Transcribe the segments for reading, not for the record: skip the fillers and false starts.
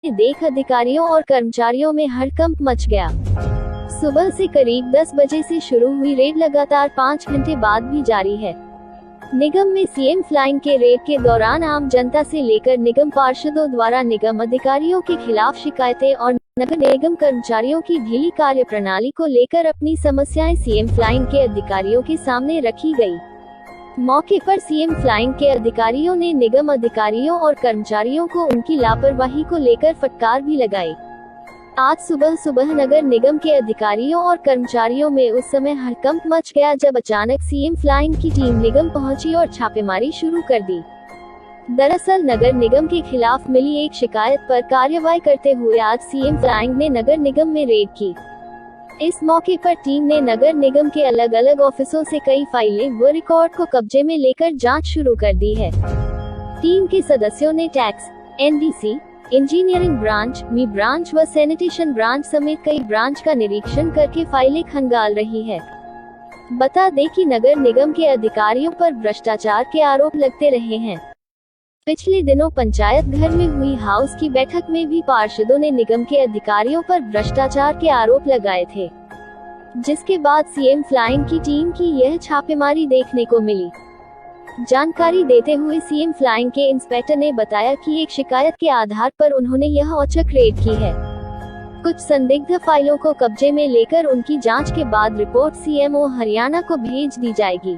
देख अधिकारियों और कर्मचारियों में हड़कंप मच गया। सुबह से करीब 10 बजे से शुरू हुई रेड लगातार 5 घंटे बाद भी जारी है। निगम में सीएम फ्लाइंग के रेड के दौरान आम जनता से लेकर निगम पार्षदों द्वारा निगम अधिकारियों के खिलाफ शिकायतें और नगर निगम कर्मचारियों की ढीली कार्य प्रणाली को लेकर अपनी समस्याएं सीएम फ्लाइंग के अधिकारियों के सामने रखी गई। मौके पर सीएम फ्लाइंग के अधिकारियों ने निगम अधिकारियों और कर्मचारियों को उनकी लापरवाही को लेकर फटकार भी लगाई। आज सुबह नगर निगम के अधिकारियों और कर्मचारियों में उस समय हड़कंप मच गया जब अचानक सीएम फ्लाइंग की टीम निगम पहुंची और छापेमारी शुरू कर दी। दरअसल नगर निगम के खिलाफ मिली एक शिकायत पर कार्रवाई करते हुए आज सीएम फ्लाइंग ने नगर निगम में रेड की। इस मौके पर टीम ने नगर निगम के अलग अलग ऑफिसों से कई फाइलें व रिकॉर्ड को कब्जे में लेकर जांच शुरू कर दी है। टीम के सदस्यों ने टैक्स, एनडीसी, इंजीनियरिंग ब्रांच, मी ब्रांच व सैनिटेशन ब्रांच समेत कई ब्रांच का निरीक्षण करके फाइलें खंगाल रही है। बता दें कि नगर निगम के अधिकारियों पर भ्रष्टाचार के आरोप लगते रहे हैं। पिछले दिनों पंचायत घर में हुई हाउस की बैठक में भी पार्षदों ने निगम के अधिकारियों पर भ्रष्टाचार के आरोप लगाए थे, जिसके बाद सीएम फ्लाइंग की टीम की यह छापेमारी देखने को मिली। जानकारी देते हुए सीएम फ्लाइंग के इंस्पेक्टर ने बताया कि एक शिकायत के आधार पर उन्होंने यह औचक रेड की है। कुछ संदिग्ध फाइलों को कब्जे में लेकर उनकी जांच के बाद रिपोर्ट सीएमओ हरियाणा को भेज दी जाएगी।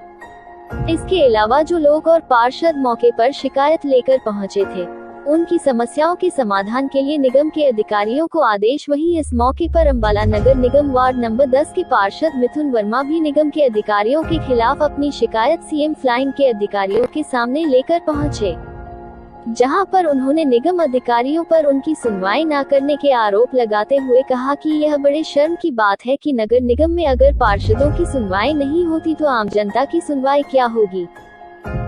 इसके अलावा जो लोग और पार्षद मौके पर शिकायत लेकर पहुंचे थे, उनकी समस्याओं के समाधान के लिए निगम के अधिकारियों को आदेश। वहीं इस मौके पर अंबाला नगर निगम वार्ड नंबर 10 के पार्षद मिथुन वर्मा भी निगम के अधिकारियों के खिलाफ अपनी शिकायत सीएम फ्लाइंग के अधिकारियों के सामने लेकर पहुंचे, जहां पर उन्होंने निगम अधिकारियों पर उनकी सुनवाई न करने के आरोप लगाते हुए कहा कि यह बड़े शर्म की बात है कि नगर निगम में अगर पार्षदों की सुनवाई नहीं होती तो आम जनता की सुनवाई क्या होगी।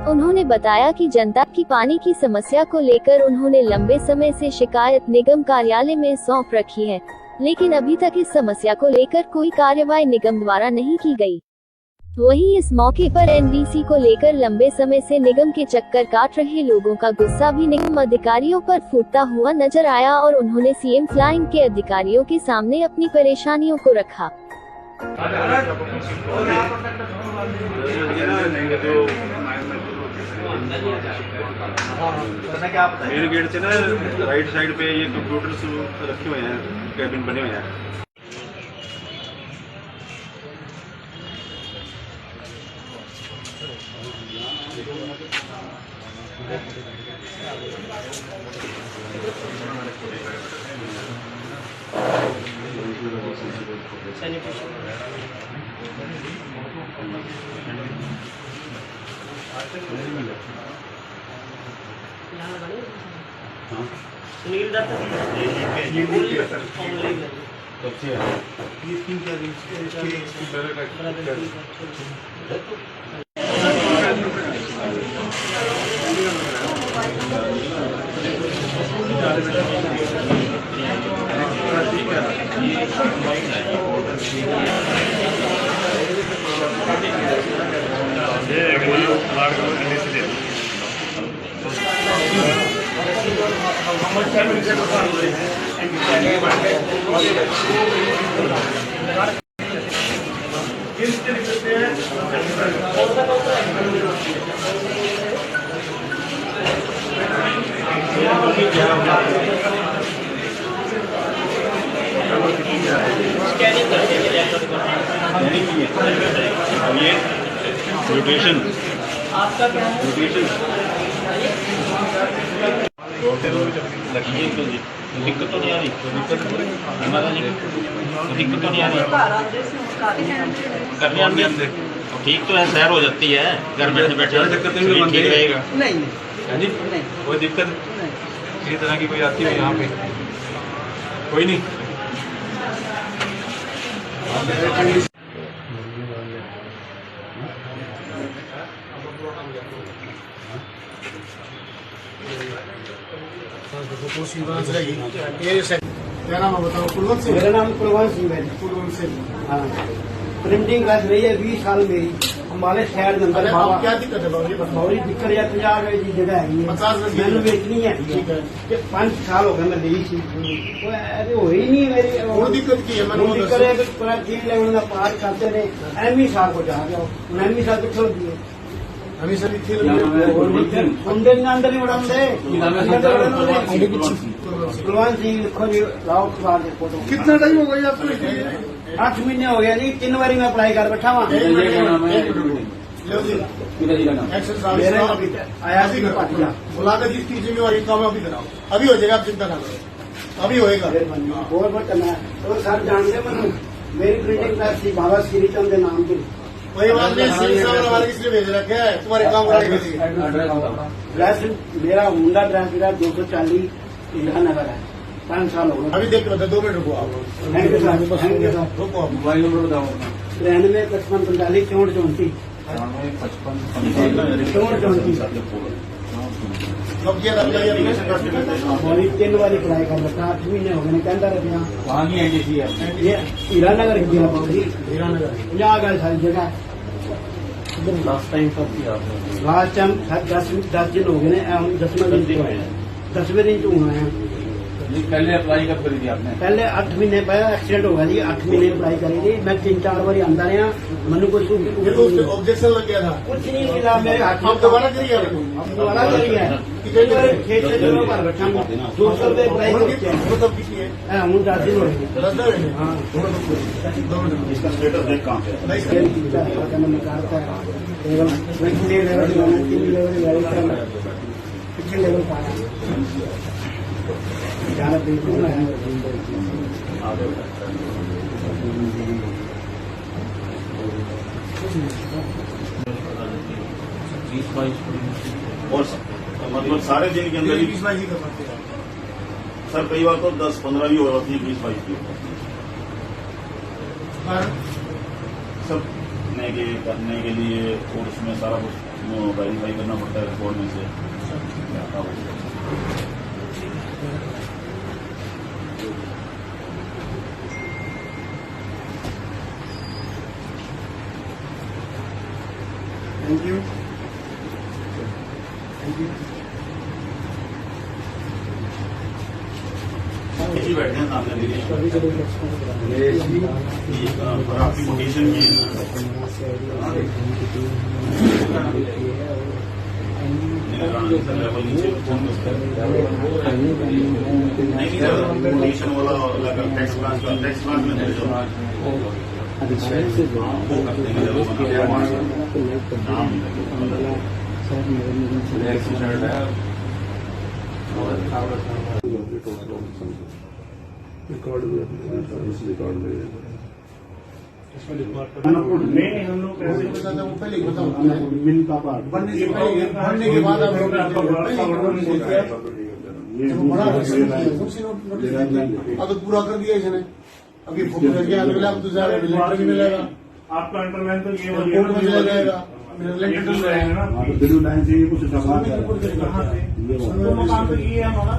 उन्होंने बताया कि जनता की पानी की समस्या को लेकर उन्होंने लंबे समय से शिकायत निगम कार्यालय में सौंप रखी है, लेकिन अभी तक इस समस्या को लेकर कोई कार्रवाई निगम द्वारा नहीं की गई। वहीं इस मौके पर एनडीसी को लेकर लंबे समय से निगम के चक्कर काट रहे लोगों का गुस्सा भी निगम अधिकारियों पर फूटता हुआ नजर आया और उन्होंने सीएम फ्लाइंग के अधिकारियों के सामने अपनी परेशानियों को रखा। मेन गेट से ना राइट साइड पे ये कंप्यूटर्स रखे हुए हैं, कैबिन बने हुए हैं। सुनील दत्त म्यूटेशन आपका क्या है? दिक्कत तो नहीं आ रही, दिक्कत तो नहीं आ रही करने अंदर ठीक तो है, सैर हो जाती है घर बैठे बैठे, दिक्कत नहीं ठीक रहेगा। नहीं कोई दिक्कत किसी तरह की कोई आती है यहाँ पे कोई नहीं। क्या नाम है बताओ? कुलवंत सिंह। मेरा नाम कुलवंत सिंह है। कुलवंत सिंह। हाँ, प्रिंटिंग प्रेस रही है 20 साल मेरी। अंबाले शहर के अंदर अरे बाबा अब क्या दिक्कत है बाबू जी बताओ। बड़ी दिक्कत या 50 गज की जगह है 50 गज की मैंने जगह। बेचनी है ठीक है। कि 5 साल हो गए मैं ली थी वो ऐसे हो ही नहीं मेरी और दिक्कत की है मैंने वो दिक्कत है कि पूरा 3 लेवल का पार करते रहे एमई साहब को जा जाओ एमई साहब को छोड़ दिए हमें सभी थी अंदर नहीं उड़ाते कुलवंत सिंह लिखो जी लाओ अखबार के फोटो कितना टाइम हो गया आपको इसलिए? 8 महीने हो गया जी 3 बारी मैं अप्लाई कर बैठा वहाँ लो जी एक्शन मेरे सर्विस आया सी पाटिया बुलाकर जिसकी जिम्मेवारी काम अभी कराओ अभी हो जाएगा आप चिंता ना करो अभी होएगा बहुत बहुत करना तो सर जानते मैं मेरी प्रिंटिंग प्रेस थी बाबा श्रीचंद के नाम की वही बात नहीं सिंह साहब हमारे किसलिए भेज रखे है तुम्हारे काम कराने के लिए ड्रेस मेरा मुंडा ड्रेस मेरा 240 इंदिरा नगर है 5 साल हो गए अभी देख के बता 2 मिनट रुको आप थैंक यू सर रुको आप 93 55 45 64 34 कब किया था एप्लीकेशन डॉक्यूमेंट और 3 बारी अप्लाई कर बैठा 8 महीने हो गए कहता रहे वहाँ की एजेंसी है ये हीरा नगर गया बाबू जी हीरानगर 50 गज सारी जगह लास्ट टाइम कब किया आपने लास्ट टाइम 10 दिन हो गए हैं हम 10वें दिन आए 10वें दिन तो आए हैं पहले अप्लाई कब करी थी आपने पहले 8 महीने पहले एक्सीडेंट हो गया जी 8 महीने अप्लाई करी थी मैं 3-4 बारी आंदा रहा मैंने कुछ ये तो उससे ऑब्जेक्शन लग गया था कुछ नहीं मिला मेरे हाथ आप दोबारा करिए अब दोबारा करी है कितने 6 दिनों पर बैठा हूं 200 रुपये अप्लाई करके वो तब किसी है हूँ 10 दिन हो गए 10 दिन हाँ दो मिनट इसका स्टेटस देख कहाँ पे लेवल 3 लेवल पिछले लेवल का ज्यादा बिल्कुल और मतलब सारे दिन के अंदर ही 20-22 ही कर सकते हैं सर कई बार तो 10-15 भी हो जाती है 20-22 की सब करने के लिए और उसमें सारा कुछ वेरीफाई करना पड़ता है रिकॉर्ड में से थैंक यू इसी बैठे हैं सामने देखिए और आपकी मोटिवेशन की लेवल नीचे नहीं सर मोटिवेशन वाला लगा टैक्स क्लास में जो वो करते नहीं हम लोग कैसे बताते हैं वो पहले ही बताओ मिल का पार्ट बनने से पहले बनने के बाद आप अब तो पूरा कर दिया इसने अभी फोटो लग गया अगले हफ्ते से लेटर भी मिलेगा आपका अंडरलाइन तो ये रिपोर्ट में चला जाएगा लेटर तो रहेगा ना ब्लू लाइन से कुछ कहाँ पे तो मकान तो ये है हमारा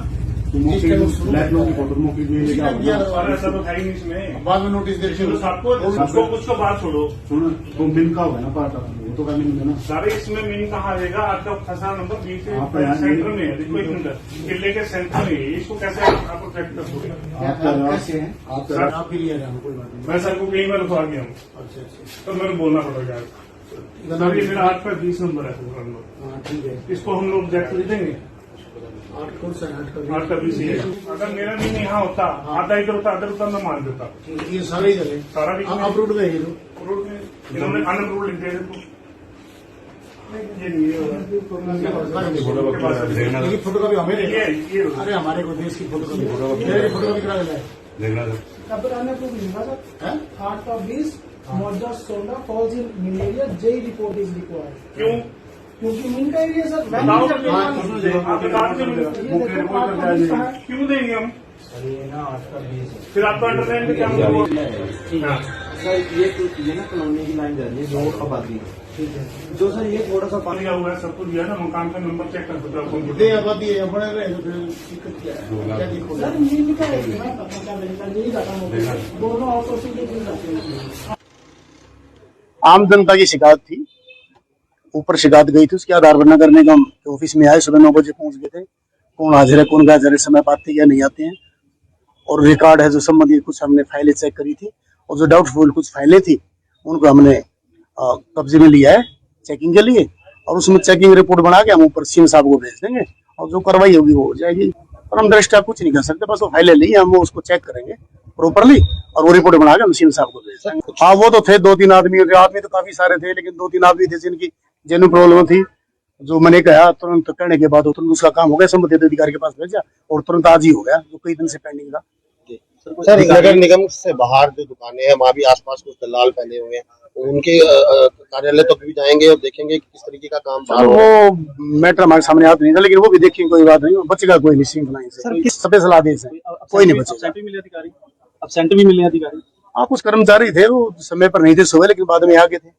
ब्लैक लोग की फोटो मौके के लिए और ऐसा तो है ही नहीं इसमें बाद में नोटिस दे चलो सबको कुछ तो बात छोड़ो सुनो तो मिल का होगा ना पार्ट वो तो करने में ना सारे इसमें मीन कहाँ रहेगा आपका फंसा नंबर बीच आप यहाँ सेंटर में है देखो एक मिनट किले के सेंटर में है इसको कैसे आपको ट्रैक कर सकते कैसे हैं सर आप भी लिया जाना कोई बात नहीं मैं सर को कहीं में रुकवा गया हूँ अच्छा अच्छा तो मेरे बोलना पड़ेगा सर ये मेरा 8 का 20 नंबर है नंबर हाँ ठीक है इसको हम लोग जैक कर देंगे 8 कौन सा 8 का 20 है अगर मेरा भी यहाँ होता आधा इधर होता आधा उधर मैं मान देता ये सारे ही चले सारा भी आप रूट में ये लो रोड में इन्होंने अनअप्रूव लिख दिया तो ये नहीं है लेकिन फोटो कॉपी हमें ये देगा। ये अरे हमारे को देश की फोटो कॉपी फोटो कॉपी करा देना है कब आने को मिलेगा सर हैं? 8 का 20 मौजा सोना फॉल्स इन malaria JE report is required क्यों क्योंकि मिन का एरिया सर बताओ जब हाँ, आप बता दीजिए क्यों देंगे हम फिर आपका अंडरलाइन क्या होगा सर ये ना कॉलोनी की लाइन जा रही है जो आबादी ठीक है जो सर ये थोड़ा सा पानी हुआ है सब कुछ दिया ना मकान का नंबर चेक कर सकते हो दे आबादी है बड़े रहे तो फिर दिक्कत क्या है क्या दिक्कत सर मिन का एरिया पता मिलता नहीं खत्म हो गया दोनों ऑटो से मिल जाते हैं आम जनता की शिकायत थी ऊपर शिकायत गई थी, उसके आधार पर नगर निगम के ऑफिस में आए, सुबह 9 बजे पहुंच गए थे। कौन हाजिर है कौन गैर समय पर आते या नहीं आते हैं, और रिकॉर्ड है जो संबंधित कुछ हमने फाइलें चेक करी थी, और जो डाउटफुल कुछ फाइलें थी उनको हमने कब्जे में लिया है चेकिंग के लिए, और उसमें चेकिंग रिपोर्ट बना के हम ऊपर सीएम साहब को भेज देंगे, और जो कार्रवाई होगी वो हो जाएगी। और हम दृष्टा कुछ नहीं कर सकते, बस वो फाइलें ली हम उसको चेक करेंगे प्रॉपरली, और वो रिपोर्ट बना के हम सीएम साहब को भेज देंगे। हाँ, वो तो थे 2-3 आदमी तो काफी सारे थे, लेकिन 2-3 आदमी थे जिनकी जेन्युइन प्रॉब्लम थी। जो मैंने कहा तुरंत करने के बाद तुरंत उसका काम हो गया, संबंधित अधिकारी के पास भेजा और तुरंत आज ही हो गया, जो कई दिन से पेंडिंग था। सर, नगर निगम से बाहर जो दुकानें हैं वहाँ भी आसपास कुछ दलाल फैले हुए हैं, उनके कार्यालय तक भी जाएंगे और देखेंगे किस तरीके का काम चलो वो मैटर हमारे सामने आता नहीं था, लेकिन वो भी देखेंगे, कोई बात नहीं, बचेगा कोई नहीं। स्पेशल आदेश है, कोई नहीं बचेगा। एब्सेंट भी मिले अधिकारी। हाँ, कुछ कर्मचारी थे वो समय पर नहीं थे सुबह, लेकिन बाद में आगे थे,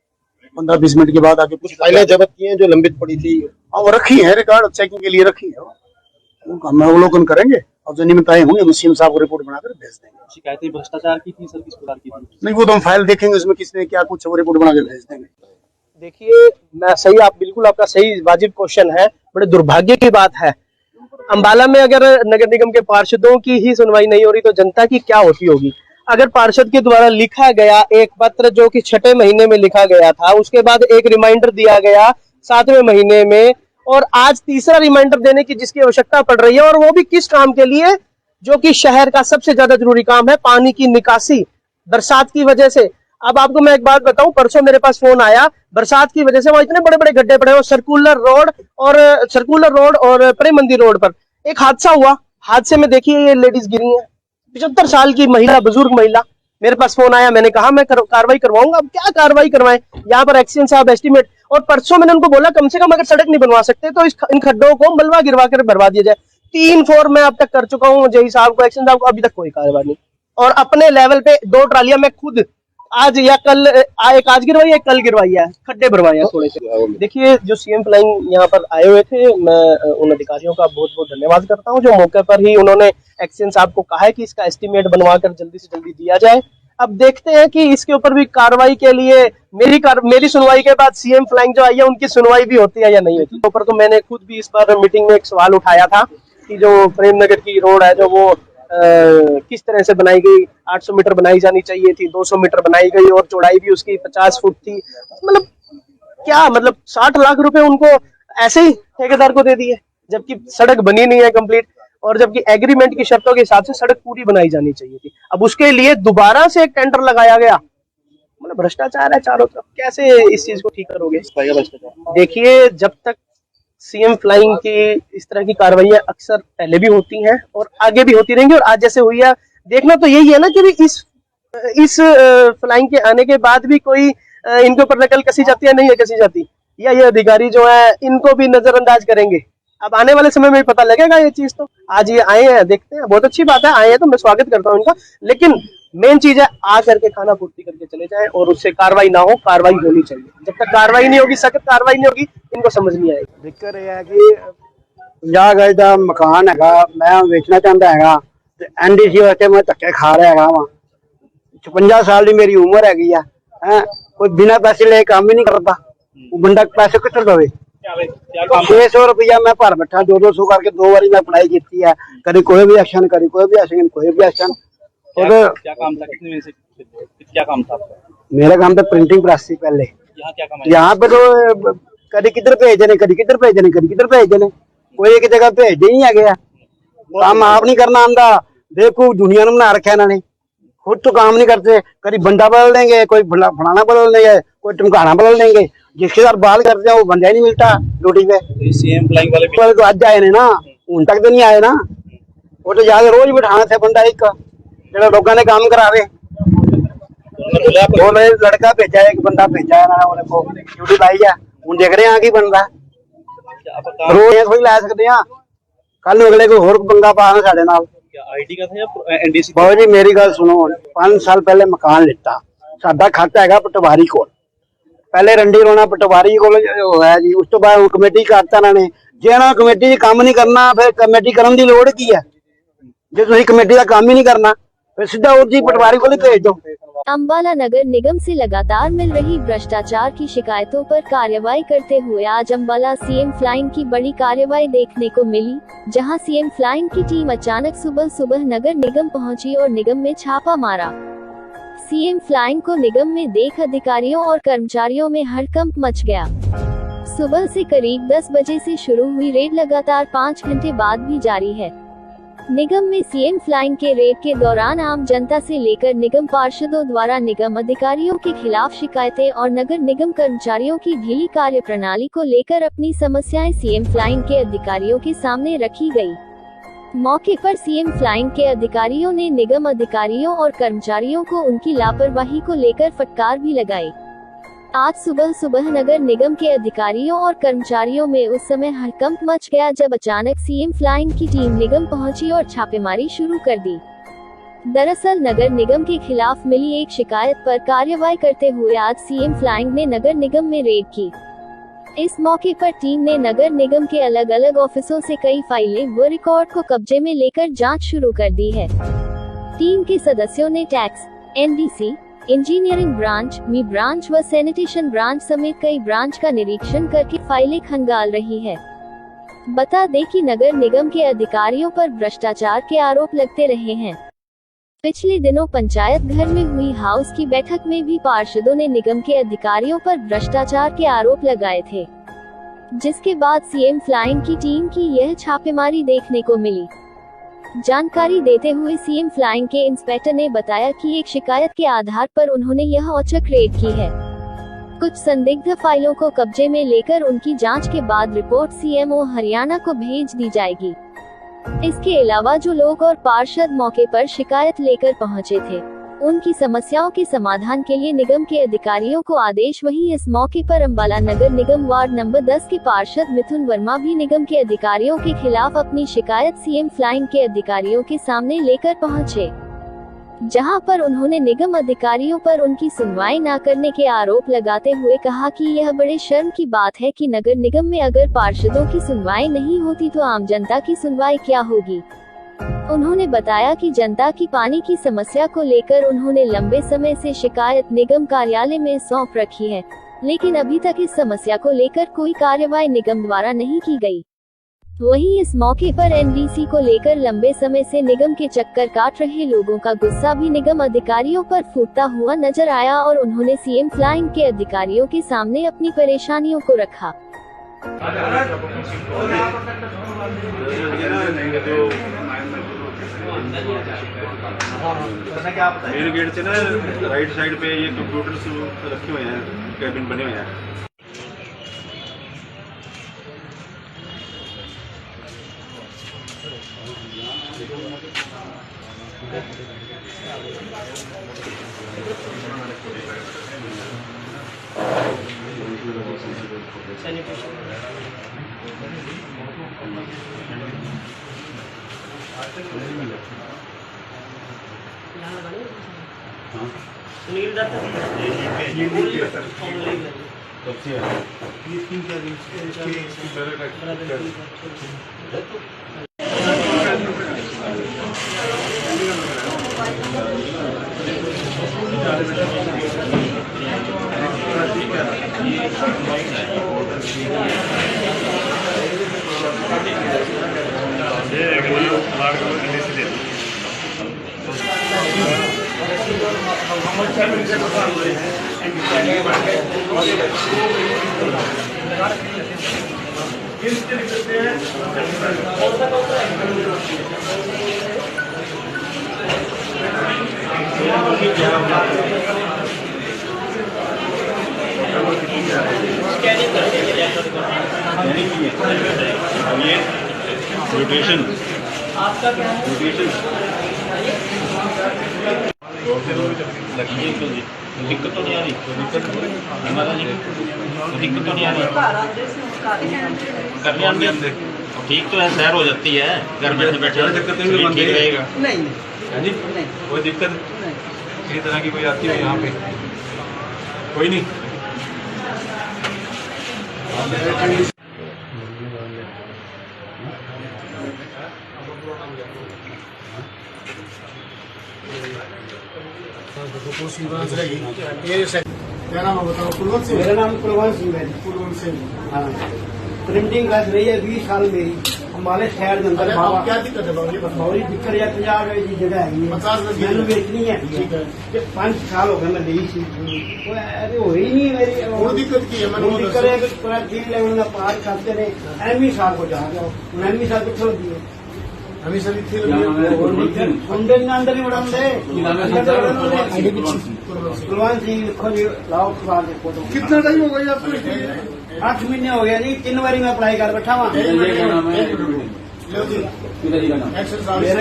15-20 मिनट के बाद आके कुछ फाइलें जब्त की हैं जो लंबित पड़ी थी। हाँ, वो रखी है, रिकॉर्ड चेकिंग के लिए रखी है, उनका हम अवलोकन करेंगे और जो नियमितताएं होंगी हम सीएम साहब को रिपोर्ट बनाकर भेज देंगे। शिकायतें भ्रष्टाचार की थी सर, किस प्रकार की थी? नहीं, वो तो हम फाइल देखेंगे उसमें किसने क्या कुछ, वो रिपोर्ट बना के भेज देंगे। देखिए, मैं सही, आप बिल्कुल, आपका सही वाजिब क्वेश्चन है। बड़े दुर्भाग्य की बात है, अंबाला में अगर नगर निगम के पार्षदों की ही सुनवाई नहीं हो रही तो जनता की क्या होती होगी। अगर पार्षद के द्वारा लिखा गया एक पत्र जो कि 6ठे महीने में लिखा गया था, उसके बाद एक रिमाइंडर दिया गया 7वें महीने में, और आज तीसरा रिमाइंडर देने की जिसकी आवश्यकता पड़ रही है, और वो भी किस काम के लिए, जो कि शहर का सबसे ज्यादा जरूरी काम है, पानी की निकासी, बरसात की वजह से। अब आपको मैं एक बात बताऊं, परसों मेरे पास फोन आया, बरसात की वजह से वहां इतने बड़े बड़े गड्ढे पड़े हैं, सर्कुलर रोड और प्रेम मंदिर रोड पर एक हादसा हुआ। हादसे में देखिए ये लेडीज गिरी हैं, 75 साल की महिला, बुजुर्ग महिला। मेरे पास फोन आया, मैंने कहा मैं कार्रवाई करवाऊंगा। अब क्या कार्रवाई करवाएं, यहाँ पर एक्सीडेंट साहब एस्टीमेट, और परसों मैंने उनको बोला कम से कम अगर सड़क नहीं बनवा सकते तो इन खड्डों को मलबा गिरवा कर भरवा दिया जाए। 3 फोर मैं अब तक कर चुका हूँ जेई साहब को, एक्सीडेंट साहब को, अभी तक कोई कार्रवाई नहीं। और अपने लेवल पे 2 ट्रालियां मैं खुद आज या कल, एक आज गिरवाई है, कल गिरवाई है, खड्डे भरवाए हैं थोड़े से। देखिए, जो सीएम फ्लाइंग यहाँ पर आए हुए थे, मैं उन अधिकारियों का बहुत बहुत धन्यवाद करता हूँ, जो मौके पर ही उन्होंने एक्सीडेंट साहब को कहा है कि इसका एस्टीमेट बनवाकर जल्दी से जल्दी दिया जाए। अब देखते हैं कि इसके ऊपर भी कार्रवाई के लिए मेरी सुनवाई के बाद सीएम फ्लाइंग जो आई है उनकी सुनवाई भी होती है या नहीं होती। ऊपर तो मैंने खुद भी इस बार मीटिंग में एक सवाल उठाया था कि जो प्रेम नगर की रोड है, जो वो किस तरह से बनाई गई, 800 मीटर बनाई जानी चाहिए थी, 200 मीटर बनाई गई, और चौड़ाई भी उसकी 50 फुट थी। मतलब क्या, मतलब 60 लाख रुपए उनको ऐसे ही ठेकेदार को दे दिए, जबकि सड़क बनी नहीं है कंप्लीट, और जबकि एग्रीमेंट की शर्तों के हिसाब से सड़क पूरी बनाई जानी चाहिए थी। अब उसके लिए दोबारा से एक टेंडर लगाया गया। मतलब भ्रष्टाचार है चारों तरफ, कैसे इस चीज को ठीक करोगे? देखिए, जब तक सीएम फ्लाइंग की इस तरह की कार्रवाइयां अक्सर पहले भी होती हैं और आगे भी होती रहेंगी, और आज जैसे हुई है, देखना तो यही है ना कि इस फ्लाइंग के आने के बाद भी कोई इनके ऊपर नकल कसी जाती है, नहीं है कसी जाती, या ये अधिकारी जो है इनको भी नजरअंदाज करेंगे। अब आने वाले समय में पता लगेगा ये चीज। तो आज ये आए हैं, देखते हैं, बहुत अच्छी बात है, आए हैं तो मैं स्वागत करता हूँ इनका, लेकिन मेन चीज है आ करके खाना पूर्ति करके चले जाएं, और उससे कार्रवाई ना हो, कार्रवाई होनी चाहिए। जब तक कार्रवाई नहीं होगी, सख्त कार्रवाई नहीं होगी, इनको समझ नहीं आएगी। दिक्कत यह है कि 50 गज का मकान है, मैं वेचना चाहता है, एनडीसी वास्ते मैं धक्के खा रहा है। वहां 56 साल की मेरी उम्र हैगी है, कोई बिना पैसे ले काम ही नहीं करता, बंदा पैसे कितने दवे। 600 रुपया मैं भर बैठा, 200 करके 2 बारी मैं पढ़ाई की है, कभी कोई भी एक्शन, कभी कोई भी एक्शन, कोई भी एक्शन। क्या काम था, कितने में से क्या काम था आपका? मेरा काम तो प्रिंटिंग प्रेस थी पहले। यहाँ क्या काम है? यहाँ पे तो कभी किधर भेज देने, कभी किधर भेज देने, कभी किधर भेज देने, कोई एक जगह भेज ही आ गया। काम आप नहीं करना आंदा, देखो दुनिया ने बना रखा इन्होंने, खुद तो काम नहीं करते। कभी बंदा बदल देंगे, कोई फलाना बदल देंगे, कोई टमकाना बदल देंगे, जिसके साथ बाल करते हैं वो बंदा ही नहीं मिलता ड्यूटी पे। सीएम फ्लाइंग वाले तो आज आए ने ना, उन तक तो नहीं आए ना, वो तो जाके रोज बिठाना थे बंदा एक, जो लोगों ने काम करा रहे। वो लड़का भेजा है, एक बंदा भेजा है ना, को ड्यूटी लाई है, हूं देख रहे हैं की बनता रोज थोड़ी ला सकते हैं। कल अगले को होर पंगा पाना साढ़े नाल। आईटी का था या एनडीसी? बाबू जी मेरी गल सुनो, 5 साल पहले मकान लिता, साडा खाता है पटवारी को, पहले रंडी रोना पटवारी को है जी, उस तो बाद कमेटी करता इन्होंने। जे ना कमेटी काम नहीं करना, फिर कमेटी करने की लोड़ की है? जो तुम कमेटी का काम ही नहीं करना, फिर सीधा उसी पटवारी को भेज दो। अंबाला नगर निगम से लगातार मिल रही भ्रष्टाचार की शिकायतों पर कार्रवाई करते हुए आज अंबाला सीएम फ्लाइंग की बड़ी कार्रवाई देखने को मिली, जहां सीएम फ्लाइंग की टीम अचानक सुबह सुबह नगर निगम पहुंची और निगम में छापा मारा। सीएम फ्लाइंग को निगम में देख अधिकारियों और कर्मचारियों में हड़कंप मच गया। सुबह से करीब 10 बजे से शुरू हुई रेड लगातार 5 घंटे बाद भी जारी है। निगम में सीएम फ्लाइंग के रेड के दौरान आम जनता से लेकर निगम पार्षदों द्वारा निगम अधिकारियों के खिलाफ शिकायतें और नगर निगम कर्मचारियों की ढीली कार्य प्रणाली को लेकर अपनी समस्याएं सीएम फ्लाइंग के अधिकारियों के सामने रखी गई। मौके पर सीएम फ्लाइंग के अधिकारियों ने निगम अधिकारियों और कर्मचारियों को उनकी लापरवाही को लेकर फटकार भी लगाई। आज सुबह सुबह नगर निगम के अधिकारियों और कर्मचारियों में उस समय हड़कंप मच गया जब अचानक सीएम फ्लाइंग की टीम निगम पहुंची और छापेमारी शुरू कर दी। दरअसल नगर निगम के खिलाफ मिली एक शिकायत पर कार्रवाई करते हुए आज सीएम फ्लाइंग ने नगर निगम में रेड की। इस मौके पर टीम ने नगर निगम के अलग अलग ऑफिसों से कई फाइलें व रिकॉर्ड को कब्जे में लेकर जांच शुरू कर दी है। टीम के सदस्यों ने टैक्स, एनडीसी, इंजीनियरिंग ब्रांच, मी ब्रांच व सैनिटेशन ब्रांच समेत कई ब्रांच का निरीक्षण करके फाइलें खंगाल रही है। बता दें कि नगर निगम के अधिकारियों पर भ्रष्टाचार के आरोप लगते रहे हैं। पिछले दिनों पंचायत घर में हुई हाउस की बैठक में भी पार्षदों ने निगम के अधिकारियों पर भ्रष्टाचार के आरोप लगाए थे, जिसके बाद सीएम फ्लाइंग की टीम की यह छापेमारी देखने को मिली। जानकारी देते हुए सीएम फ्लाइंग के इंस्पेक्टर ने बताया कि एक शिकायत के आधार पर उन्होंने यह औचक रेड की है। कुछ संदिग्ध फाइलों को कब्जे में लेकर उनकी जांच के बाद रिपोर्ट सीएमओ हरियाणा को भेज दी जाएगी। इसके अलावा जो लोग और पार्षद मौके पर शिकायत लेकर पहुंचे थे, उनकी समस्याओं के समाधान के लिए निगम के अधिकारियों को आदेश। वहीं इस मौके पर अंबाला नगर निगम वार्ड नंबर 10 के पार्षद मिथुन वर्मा भी निगम के अधिकारियों के खिलाफ अपनी शिकायत सीएम फ्लाइंग के अधिकारियों के सामने लेकर पहुंचे, जहां पर उन्होंने निगम अधिकारियों पर उनकी सुनवाई न करने के आरोप लगाते हुए कहा कि यह बड़े शर्म की बात है कि नगर निगम में अगर पार्षदों की सुनवाई नहीं होती तो आम जनता की सुनवाई क्या होगी। उन्होंने बताया कि जनता की पानी की समस्या को लेकर उन्होंने लंबे समय से शिकायत निगम कार्यालय में सौंप रखी है, लेकिन अभी तक इस समस्या को लेकर कोई कार्रवाई निगम द्वारा नहीं की गई। वहीं इस मौके पर एनडीसी को लेकर लंबे समय से निगम के चक्कर काट रहे लोगों का गुस्सा भी निगम अधिकारियों पर फूटता हुआ नजर आया और उन्होंने सीएम फ्लाइंग के अधिकारियों के सामने अपनी परेशानियों को रखा। मेन गेट से ना राइट साइड पे ये कंप्यूटर्स रखे हुए हैं, कैबिन बने हुए हैं। सुनील दत्त म्यूटेशन आपका क्या है? लगी है जी, दिक्कत तो नहीं आ रही, हमारा जी दिक्कत तो नहीं आ रही, करने आने ठीक तो है, सैर हो जाती है, घर बैठे बैठे दिक्कत नहीं ठीक रहेगा। नहीं है जी, कोई दिक्कत किसी तरह की कोई आती है यहाँ पे कोई नहीं। क्या नाम है बताओ? कुलवंत सिंह। मेरा नाम कुलवंत सिंह है। कुलवंत सिंह। हाँ, प्रिंटिंग प्रेस रही है 20 साल मेरी हमारे शहर के अंदर। अब क्या दिक्कत है बाबू? बड़ी दिक्कत है 50 गज की जगह है 50 गज की मैंने बेचनी है। ठीक है। 5 साल हो गए मैं ली सी वो ऐसे हो ही नहीं मेरी। और दिक्कत की है? मैंने वो दिक्कत है कि पूरा 3 लेवल में पार करते रहे एमई साहब को जा जाओ एमई साहब को छोड़ दिए हमें सभी थी अंदर ही उड़ाते कुलवंत सिंह लिखो जी लाओ अखबार के फोटो। कितना टाइम हो गया आपको? 8 महीने हो गया जी 3 बारी मैं अप्लाई कर बैठा हुआ। मेरे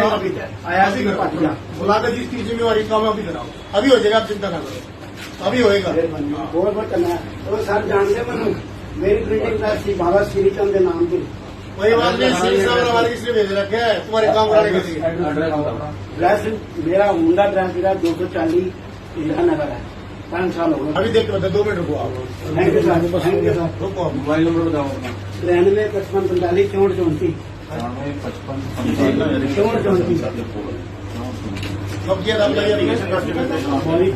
अभी आया सी पाटिया बुलाकर जिसकी जिम्मेवारी काम अभी कराओ। अभी हो जाएगा, आप चिंता ना करो, अभी होएगा। बहुत करना है तो सर जानते मैं मेरी प्रिंटिंग प्रेस थी बाबा श्री चंद के नाम की। वही बात नहीं, सिंह साहब ने हमारे किसने भेज रखे है तुम्हारे काम कराने के लिए? ड्रेस मेरा मुंडा ड्रेस मेरा 240 इंदिरा नगर है 5 साल हो गए। अभी देख लो, 2 मिनट रुको आप। थैंक यू सर रुको आप। मोबाइल नंबर बताओ अपना। 93 55 45 64 34 कब किया था आपका ये एप्लीकेशन का?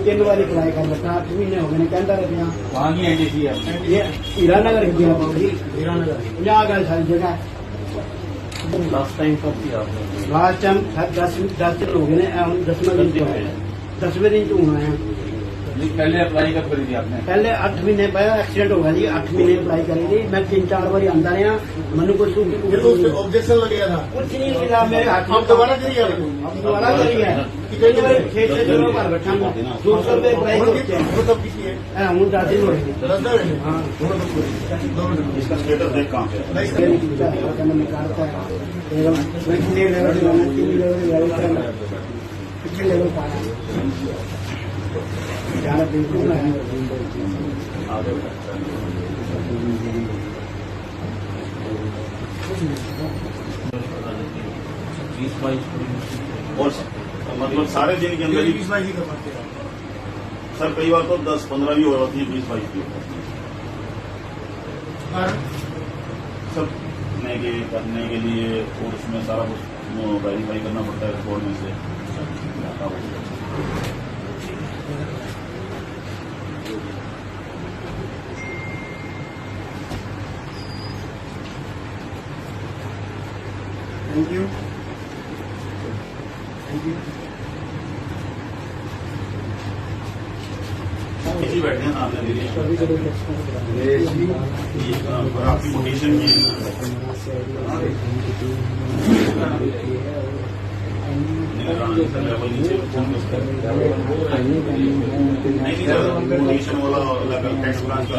3 बारी अप्लाई कर बैठा 8 महीने हो गए कहता रहे यहाँ वहाँ की एनडीसी है ये हीरा नगर गया बाबू जी हीरानगर। 50 गज सारी जगह। लास्ट टाइम कब किया आपने? लास्ट टाइम 10 दिन हो गए 10वें दिन तो है 10वें दिन तो हुआ है। पहले अप्लाई कब करी थी आपने? पहले 8 महीने पहले एक्सीडेंट हो गया जी 8 महीने अप्लाई करी थी मैं 3-4 बार आंदा रहा मैंने कुछ ऑब्जेक्शन लगेगा था। कुछ नहीं मिला मेरे हाथ में। आप दोबारा करिए? अब दोबारा करी है कितनी बार 6 दिनों पर बैठा हूँ 200 रुपये अप्लाई करते हैं। वो तब किसी है? हूँ 10 दिन हो गए। 10 दिन? हाँ 2 मिनट। इसका स्टेटस देख कहाँ पे है? निकालता है पिछले लेवल पाया ज्यादा बिल्कुल नहीं। और मतलब सारे दिन के अंदर ही 20-22 ही कर पाते हैं। सर कई बार तो 10-15 भी हो जाती है 20-22 भी होती है। सब करने के लिए और उसमें सारा कुछ वेरीफाई करना पड़ता है रिकॉर्ड में से। Thank you. इसी बैठे हैं सामने दीदी आपकी मोटिवेशन की मोटिवेशन वाला टैक्स ब्रांच में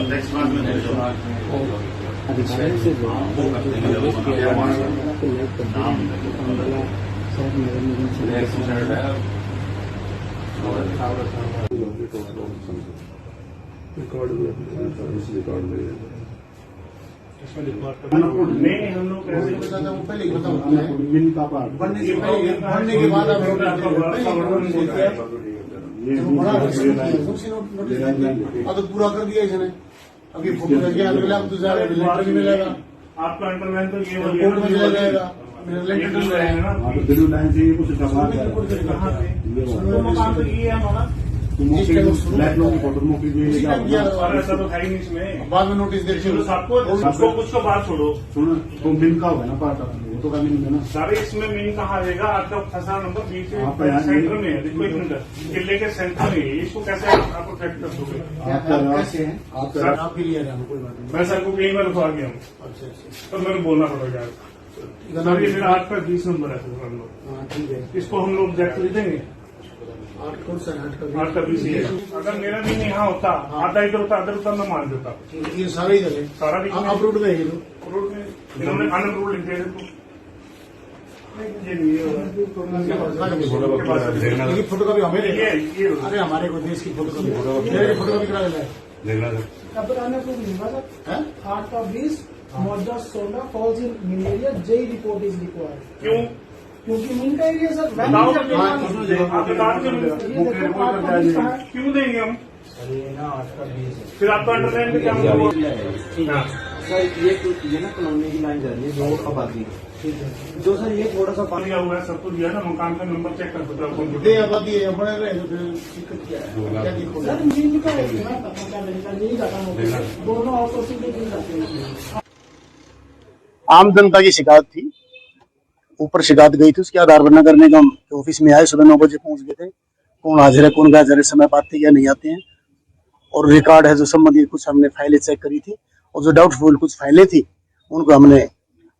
नहीं हम लोग पहले ही बताओ बनने के बाद आप अब तो पूरा कर दिया इसने। अभी फोटो लगे अगले आप दूसरा लेटर भी मिलेगा आपका अंडरलाइन तो ये कोर्ट में चला जाएगा। लेटर मिल जाएगा ना मकान तो ये है हमारा ऐसा तो है ही नहीं इसमें। बाद में नोटिस दे चलो सबको उसको कुछ तो बात छोड़ो तो मिल का होगा ना पार्ट वो तो कभी नहीं ना सारे इसमें मीन कहाँ रहेगा आपका फंसा नंबर बीच सेंटर में है। देखो एक मिनट किले के सेंटर में है इसको कैसे आप ट्रैक कर दोगे? कैसे हैं आप भी लिया जाना कोई बात नहीं। मैं सर को कहीं में रुकवा गया हूँ तो मेरे को बोलना पड़ेगा सर ये मेरा 8 का 20 नंबर है सर हम लोग। ठीक है इसको हम लोग जैक खरीदेंगे 8 कौन सा 8 का 20 है। अगर मेरा भी यहाँ होता आधा इधर होता आधा होता मैं मान देता ये सारा ही चले सारा भी आप रूट में है ये लोग रोड में इन्होंने अनअप्रूव्ड लिख दिया ये नहीं है ये फोटो कॉपी हमें ये अरे हमारे को देश की फोटो कॉपी फोटो कॉपी करा देना है कब तक आने को मिलेगा सर? हैं? 8 का 20 मौजा सोना false in malaria JE report is required. क्यों क्योंकि मीन का एरिया सर बताओ आप बता क्यों देंगे हम फिर आपका अंडरलाइन में क्या होगा? ये ना कॉलोनी की लाइन जा रही है जो आबादी ठीक है जो सर ये थोड़ा सा पानी पानी आ हुआ है सब कुछ दिया ना मकान का नंबर चेक कर सकते हो सर नील का नील खत्म हो गया दोनों ऑपोजिट में गिर जाते हैं। आम जनता की शिकायत थी, ऊपर शिकायत गई थी, उसके आधार पर नगर निगम के ऑफिस में आए, सुबह 9 बजे पहुंच गए थे। कौन हाजिर है कौन गैर समय पर आते या नहीं आते हैं, और रिकॉर्ड है जो संबंधित कुछ हमने फाइलें चेक करी थी, और जो डाउटफुल कुछ फाइलें थी उनको हमने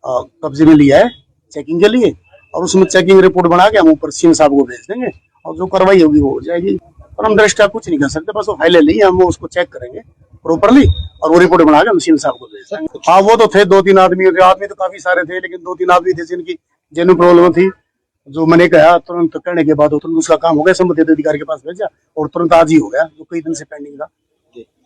कब्जे में लिया है चेकिंग के लिए, और उसमें चेकिंग रिपोर्ट बना के हम ऊपर सीएम साहब को भेज देंगे, और जो कार्रवाई होगी वो हो जाएगी। और हम दृष्टा कुछ नहीं कर सकते, बस वो फाइलें ली हम उसको चेक करेंगे प्रॉपरली, और वो रिपोर्ट बना के हम सीएम साहब को भेज देंगे। हाँ वो तो थे 2-3 आदमी तो काफी सारे थे, लेकिन 2-3 आदमी थे जिनकी जेन्युइन प्रॉब्लम थी, जो मैंने कहा तुरंत करने के बाद तुरंत उसका काम हो गया, संबंधित अधिकारी के पास भेजा और तुरंत आज ही हो गया, जो कई दिन से पेंडिंग था।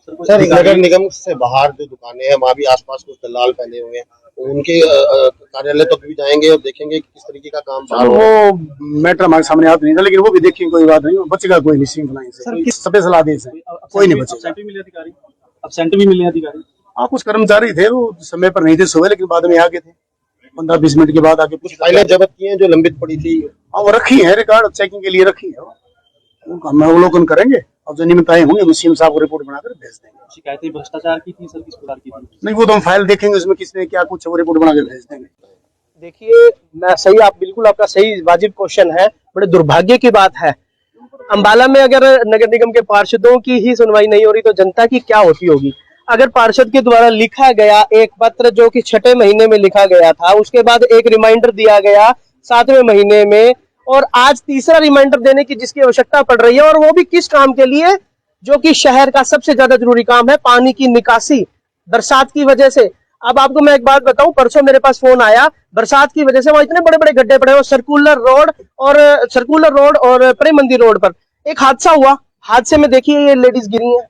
सर नगर निगम से बाहर जो दुकानें हैं वहाँ भी आसपास कुछ दलाल पहने हुए हैं, उनके कार्यालय तक भी जाएंगे और देखेंगे कि किस तरीके का काम सर वो मैटर हमारे सामने आता नहीं था, लेकिन वो भी देखेंगे, कोई बात नहीं, बचेगा कोई नहीं सीम बनाएंगे से स्पेशल आदेश है, कोई नहीं बचेगा। एब्सेंट भी मिले अधिकारी हाँ कुछ कर्मचारी थे वो समय पर नहीं थे सुबह, लेकिन बाद में आगे थे 15-20 मिनट के बाद आके कुछ फाइलें जब्त की हैं जो लंबित पड़ी थी। हाँ वो रखी है, रिकॉर्ड चेकिंग के लिए रखी है, उनको हम अवलोकन करेंगे और जो नियमितताएं होंगे वो सीएम साहब को रिपोर्ट बनाकर भेज देंगे। शिकायतें भ्रष्टाचार की थी सर, किस प्रकार की थी? नहीं वो तो हम फाइल देखेंगे उसमें किसने क्या कुछ, वो रिपोर्ट बना के भेज देंगे। देखिए मैं सही आप बिल्कुल आपका सही वाजिब क्वेश्चन है। बड़े दुर्भाग्य की बात है, अंबाला में अगर नगर निगम के पार्षदों की ही सुनवाई नहीं हो रही तो जनता की क्या होती होगी। अगर पार्षद के द्वारा लिखा गया एक पत्र जो कि 6ठे महीने में लिखा गया था, उसके बाद एक रिमाइंडर दिया गया 7वें महीने में, और आज तीसरा रिमाइंडर देने की जिसकी आवश्यकता पड़ रही है, और वो भी किस काम के लिए, जो कि शहर का सबसे ज्यादा जरूरी काम है, पानी की निकासी बरसात की वजह से। अब आपको मैं एक बात बताऊं, परसों मेरे पास फोन आया, बरसात की वजह से वहां इतने बड़े बड़े गड्ढे पड़े हैं, सर्कुलर रोड और प्रेम मंदिर रोड पर एक हादसा हुआ। हादसे में देखिए ये लेडीज गिरी हैं,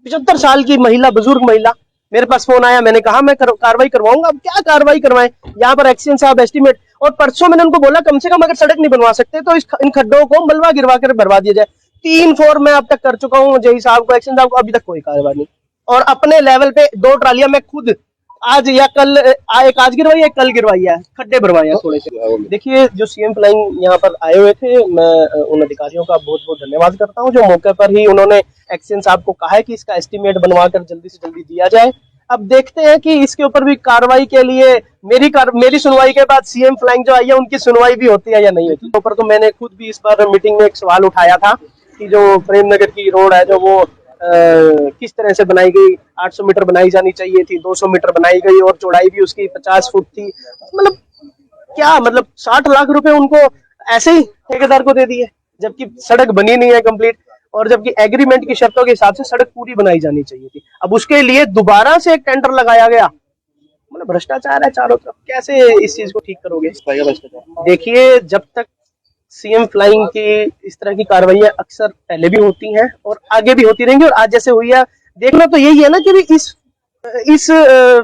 75 साल की महिला, बुजुर्ग महिला। मेरे पास फोन आया, मैंने कहा मैं कार्रवाई करवाऊंगा। अब क्या कार्रवाई करवाएं, यहाँ पर एक्सीडेंट साहब एस्टीमेट, और परसों मैंने उनको बोला कम से कम अगर सड़क नहीं बनवा सकते तो इन खड्डों को मलबा गिरवा कर भरवा दिया जाए। 3 फोर मैं अब तक कर चुका हूँ जेई साहब को, एक्सीडेंट साहब को, अभी तक कोई कार्रवाई नहीं। और अपने लेवल पे 2 ट्रालियां मैं खुद आज या कल, एक आज गिरवाई है, कल गिरवाई है, खड्डे भरवाए हैं थोड़े से। देखिए जो सीएम फ्लाइंग यहाँ पर आए हुए थे, मैं उन अधिकारियों का बहुत बहुत धन्यवाद करता हूँ जो मौके पर ही उन्होंने एक्सीडेंट साहब को कहा है कि इसका एस्टीमेट बनवाकर जल्दी से जल्दी दिया जाए। अब देखते हैं कि इसके ऊपर भी कार्रवाई के लिए मेरी सुनवाई के बाद सीएम फ्लाइंग जो आई है उनकी सुनवाई भी होती है या नहीं होती। ऊपर तो मैंने खुद भी इस पर मीटिंग में एक सवाल उठाया था कि जो प्रेम नगर की रोड है जो वो किस तरह से बनाई गई, 800 मीटर बनाई जानी चाहिए थी, 200 मीटर बनाई गई, और चौड़ाई भी उसकी 50 फुट थी। मतलब क्या, मतलब 60 लाख रुपए उनको ऐसे ही ठेकेदार को दे दिए, जबकि सड़क बनी नहीं है कंप्लीट, और जबकि एग्रीमेंट की शर्तों के हिसाब से सड़क पूरी बनाई जानी चाहिए थी। अब उसके लिए दोबारा से एक टेंडर लगाया गया। मतलब भ्रष्टाचार है चारों तरफ, कैसे इस चीज को ठीक करोगे? देखिए जब तक सीएम फ्लाइंग की इस तरह की कार्रवाइयां अक्सर पहले भी होती हैं और आगे भी होती रहेंगी, और आज जैसे हुई है, देखना तो यही है ना कि इस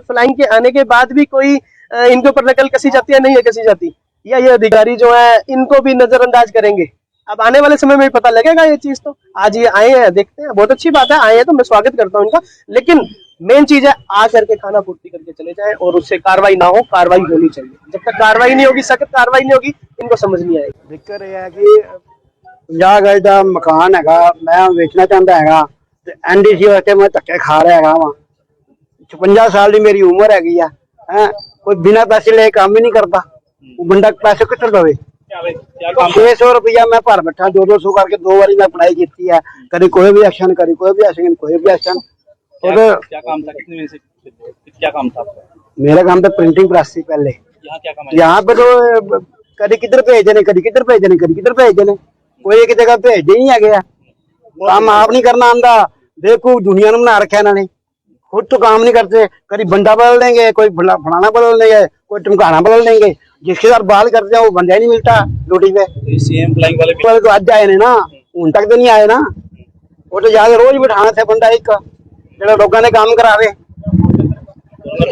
फ्लाइंग के आने के बाद भी कोई इनके ऊपर नकल कसी जाती है, नहीं है कसी जाती, या ये अधिकारी जो है इनको भी नजरअंदाज करेंगे। अब आने वाले समय में पता लगेगा ये चीज। तो आज ये आए हैं, देखते हैं, बहुत अच्छी बात है, आए हैं तो मैं स्वागत करता हूँ इनका, लेकिन मेन चीज है आ करके खाना पूर्ति करके चले जाए और उससे कार्रवाई ना हो, कार्रवाई होनी चाहिए। जब तक कार्रवाई नहीं होगी, सख्त कार्रवाई नहीं होगी, इनको समझ नहीं आएगी। दिक्कत यह है कि 50 गज का मकान है, मैं वेचना चाहता है, एनडीसी वास्ते मैं धक्के खा रहा है। वहां 56 साल की मेरी उम्र हैगी है, कोई बिना पैसे ले काम ही नहीं करता, बंदा पैसे कितने दवे। 600 रुपया मैं भर बैठा, 200 करके 2 बारी मैं पढ़ाई की है, कभी कोई भी एक्शन, कभी कोई भी एक्शन, कोई भी एक्शन। क्या काम था, कितने में से क्या काम था आपका? मेरा काम था प्रिंटिंग प्रेस थी पहले। यहाँ क्या काम है? यहाँ पे तो कभी किधर भेज देने, कभी किधर भेज देने, कभी किधर भेज देने, कोई एक जगह भेज ही नहीं आ गया। काम आप नहीं करना आंदा, देखो दुनिया ने बना रखा इन्होंने, खुद तो काम नहीं करते। कभी बंदा बदल देंगे, कोई फलाना बदल देंगे, कोई टमकाना बदल देंगे, जिसके साथ बाल करते हैं वो बंदा ही नहीं मिलता ड्यूटी पे। सीएम फ्लाइंग वाले तो आज आए ने ना, उन तक तो नहीं आए ना, वो तो जाके रोज बिठाना था बंदा एक, जो लोगों ने काम करा रहे।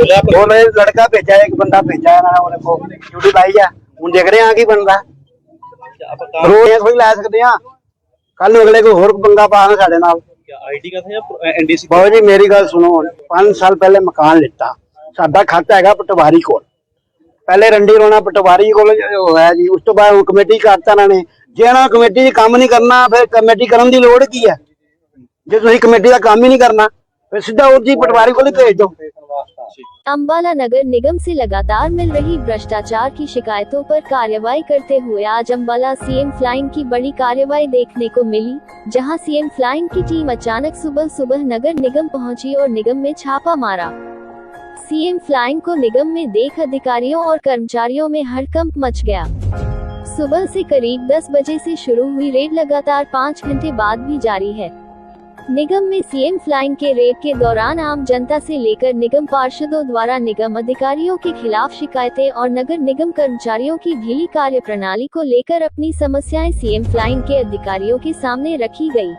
लड़का भेजा है, एक बंदा भेजा है ना, को ड्यूटी लाई है, हूं देख रहे हैं की बनता रोज थोड़ी ला सकते हैं। कल अगले को होर बंदा पाना साढ़े नाल। आईटी का था या एनडीसी? बाबू जी मेरी गल सुनो, 5 साल पहले मकान लिता, ਸਾਡਾ ਖਾਤਾ ਹੈਗਾ ਪਟਵਾਰੀ ਕੋਲ, ਪਹਿਲੇ ਰੰਡੀ ਰੋਣਾ ਪਟਵਾਰੀ ਕੋਲ ਹੋਇਆ ਜੀ, ਉਸ ਤੋਂ ਬਾਅਦ ਕਮੇਟੀ ਕਰਤਾ ਇਹਨਾਂ ਨੇ। ਜੇ ਇਹਨਾਂ ਕਮੇਟੀ 'ਚ ਕੰਮ ਨਹੀਂ ਕਰਨਾ ਫਿਰ ਕਮੇਟੀ ਕਰਨ ਦੀ ਲੋੜ ਕੀ ਹੈ? ਜੇ ਤੁਸੀਂ ਕਮੇਟੀ ਦਾ ਕੰਮ ही नहीं करना फिर सीधा उसी पटवारी को भेज दो। अंबाला नगर निगम से लगातार मिल रही भ्रष्टाचार की शिकायतों पर कार्रवाई करते हुए आज अंबाला सीएम फ्लाइंग की बड़ी कार्रवाई देखने को मिली, जहां सीएम फ्लाइंग की टीम अचानक सुबह सुबह नगर निगम पहुंची और निगम में छापा मारा। सीएम फ्लाइंग को निगम में देख अधिकारियों और कर्मचारियों में हड़कंप मच गया। सुबह से करीब 10 बजे से शुरू हुई रेड लगातार 5 घंटे बाद भी जारी है। निगम में सीएम फ्लाइंग के रेड के दौरान आम जनता से लेकर निगम पार्षदों द्वारा निगम अधिकारियों के खिलाफ शिकायतें और नगर निगम कर्मचारियों की ढीली कार्य प्रणाली को लेकर अपनी समस्याएं सीएम फ्लाइंग के अधिकारियों के सामने रखी गई।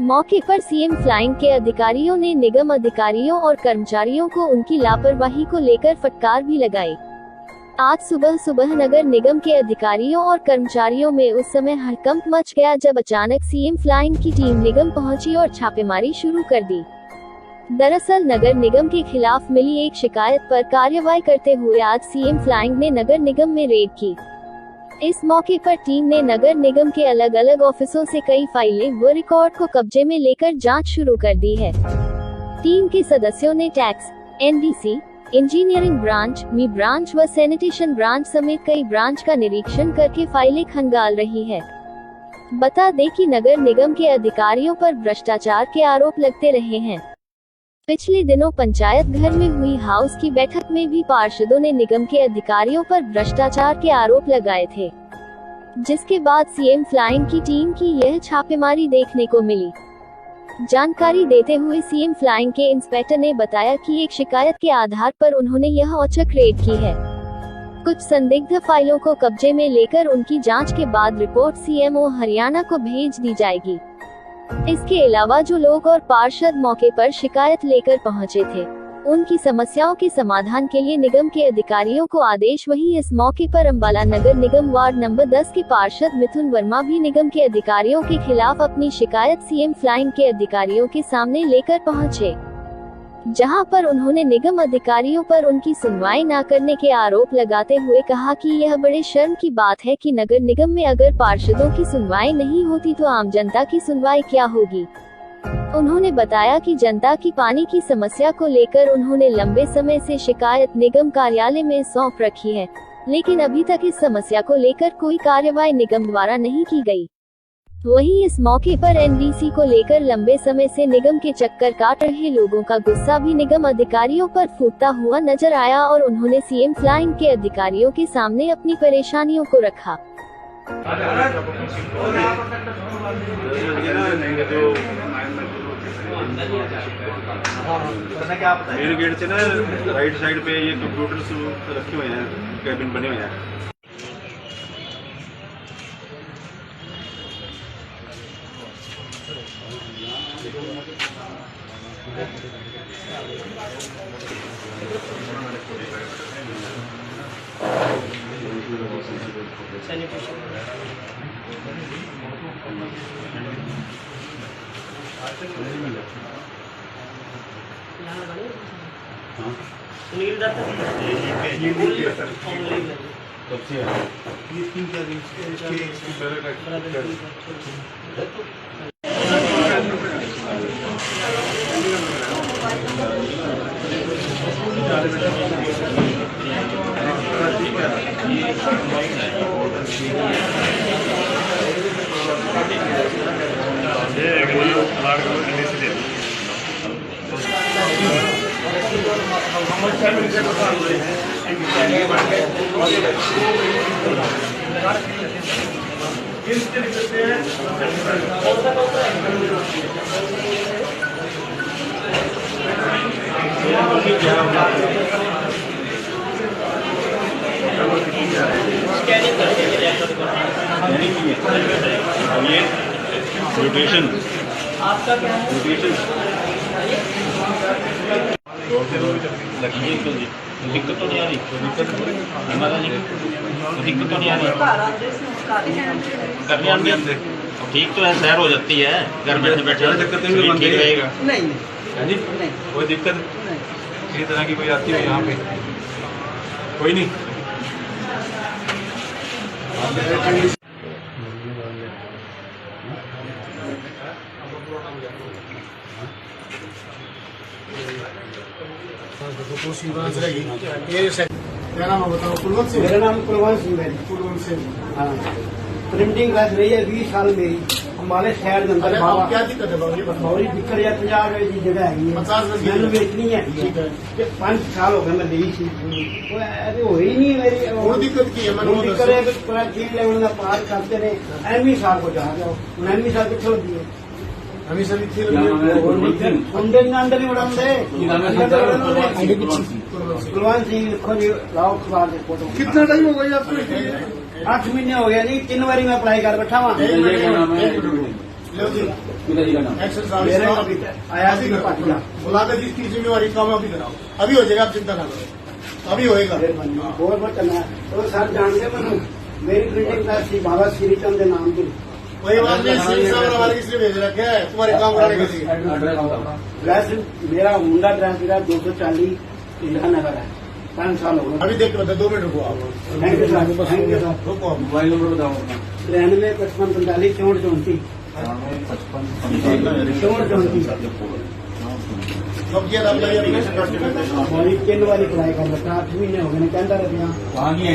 मौके पर सीएम फ्लाइंग के अधिकारियों ने निगम अधिकारियों और कर्मचारियों को उनकी लापरवाही को लेकर फटकार भी लगाई। आज सुबह सुबह नगर निगम के अधिकारियों और कर्मचारियों में उस समय हड़कंप मच गया जब अचानक सीएम फ्लाइंग की टीम निगम पहुंची और छापेमारी शुरू कर दी। दरअसल नगर निगम के खिलाफ मिली एक शिकायत पर कार्रवाई करते हुए आज सीएम फ्लाइंग ने नगर निगम में रेड की। इस मौके पर टीम ने नगर निगम के अलग अलग ऑफिसों से कई फाइलें व रिकॉर्ड को कब्जे में लेकर जांच शुरू कर दी है। टीम के सदस्यों ने टैक्स, एनडीसी, इंजीनियरिंग ब्रांच, मी ब्रांच व सैनिटेशन ब्रांच समेत कई ब्रांच का निरीक्षण करके फाइलें खंगाल रही है। बता दें कि नगर निगम के अधिकारियों पर भ्रष्टाचार के आरोप लगते रहे हैं। पिछले दिनों पंचायत घर में हुई हाउस की बैठक में भी पार्षदों ने निगम के अधिकारियों पर भ्रष्टाचार के आरोप लगाए थे, जिसके बाद सीएम फ्लाइंग की टीम की यह छापेमारी देखने को मिली। जानकारी देते हुए सीएम फ्लाइंग के इंस्पेक्टर ने बताया कि एक शिकायत के आधार पर उन्होंने यह औचक रेड की है। कुछ संदिग्ध फाइलों को कब्जे में लेकर उनकी जांच के बाद रिपोर्ट सीएमओ हरियाणा को भेज दी जाएगी। इसके अलावा जो लोग और पार्षद मौके पर शिकायत लेकर पहुंचे थे, उनकी समस्याओं के समाधान के लिए निगम के अधिकारियों को आदेश। वहीं इस मौके पर अंबाला नगर निगम वार्ड नंबर 10 के पार्षद मिथुन वर्मा भी निगम के अधिकारियों के खिलाफ अपनी शिकायत सीएम फ्लाइंग के अधिकारियों के सामने लेकर पहुंचे, जहां पर उन्होंने निगम अधिकारियों पर उनकी सुनवाई न करने के आरोप लगाते हुए कहा कि यह बड़े शर्म की बात है कि नगर निगम में अगर पार्षदों की सुनवाई नहीं होती तो आम जनता की सुनवाई क्या होगी। उन्होंने बताया कि जनता की पानी की समस्या को लेकर उन्होंने लंबे समय से शिकायत निगम कार्यालय में सौंप रखी है, लेकिन अभी तक इस समस्या को लेकर कोई कार्रवाई निगम द्वारा नहीं की गई। वहीं इस मौके पर एनडीसी को लेकर लंबे समय से निगम के चक्कर काट रहे लोगों का गुस्सा भी निगम अधिकारियों पर फूटता हुआ नजर आया और उन्होंने सीएम फ्लाइंग के अधिकारियों के सामने अपनी परेशानियों को रखा। मेन गेट से ना राइट साइड पे ये कंप्यूटर्स रखे हुए हैं, कैबिन बने हुए हैं। सुनील दत्त न्यूट्रिशन आपका क्या है? लगी तो दिक्कत तो नहीं आ रही, हमारा नहीं दिक्कत तो नहीं आ रही, करने आने ठीक तो है, सैर हो जाती है घर बैठे बैठे, दिक्कत नहीं रहेगा। नहीं है जी, कोई दिक्कत किसी तरह की कोई आती हो यहाँ पे, कोई नहीं। क्या नाम है बताओ? कुलवंत सिंह। मेरा नाम कुलवंत सिंह है। कुलवंत सिंह। हाँ, प्रिंटिंग प्रेस रही है 20 साल मेरी, हमारे शहर के अंदर। अरे अब क्या दिक्कत है बाबू, ये बताओ। बहुत दिक्कत है, 50 रुपए की जगह है, 50 रुपए की मैंने बेचनी है। ठीक है। 5 साल हो गए मैं ली थी, वो ऐसे हो ही नहीं मेरी। वो दिक्कत की है, मैंने वो दिक्कत है कि पूरा 3 लेवल का पार करते रहे, एमई साहब को जा जाओ, एमई साहब को छोड़ दिए। हमेशा भी थी अंदर नहीं उड़ाते। कुलवंत सिंह लिखो जी, लाओ अखबार के फोटो। कितना टाइम हो गया आपको? 8 महीने हो गया जी, 3 बारी मैं अप्लाई कर बैठा वहाँ। मेरे आया सी पाटिया बुलाकर जिसकी जिम्मेवारी काम अभी कराओ, अभी हो जाएगा, आप चिंता ना करो, अभी होएगा। बहुत बहुत करना है। तो सर जानते मैंने मेरी प्रिंटिंग प्रेस थी बाबा श्री चंद के नाम की। कोई बात नहीं, सिंह साहब ने हमारे किसने भेज रखा है तुम्हारे काम कराने के लिए? ड्रेस मेरा मुंडा ड्रेस मेरा 240 इंदिरा नगर है, 5 साल हो गए। अभी देख के बता, 2 मिनट रुको आप। Thank you sir, thank you sir. रुको आप, मोबाइल नंबर बताओ अपना। 93 55 45 64 34 कब किया था आपने एप्लीकेशन? हमारी 3 बारी अप्लाई कर बैठा, 8 महीने हो गए कहता रहा। वहाँ की है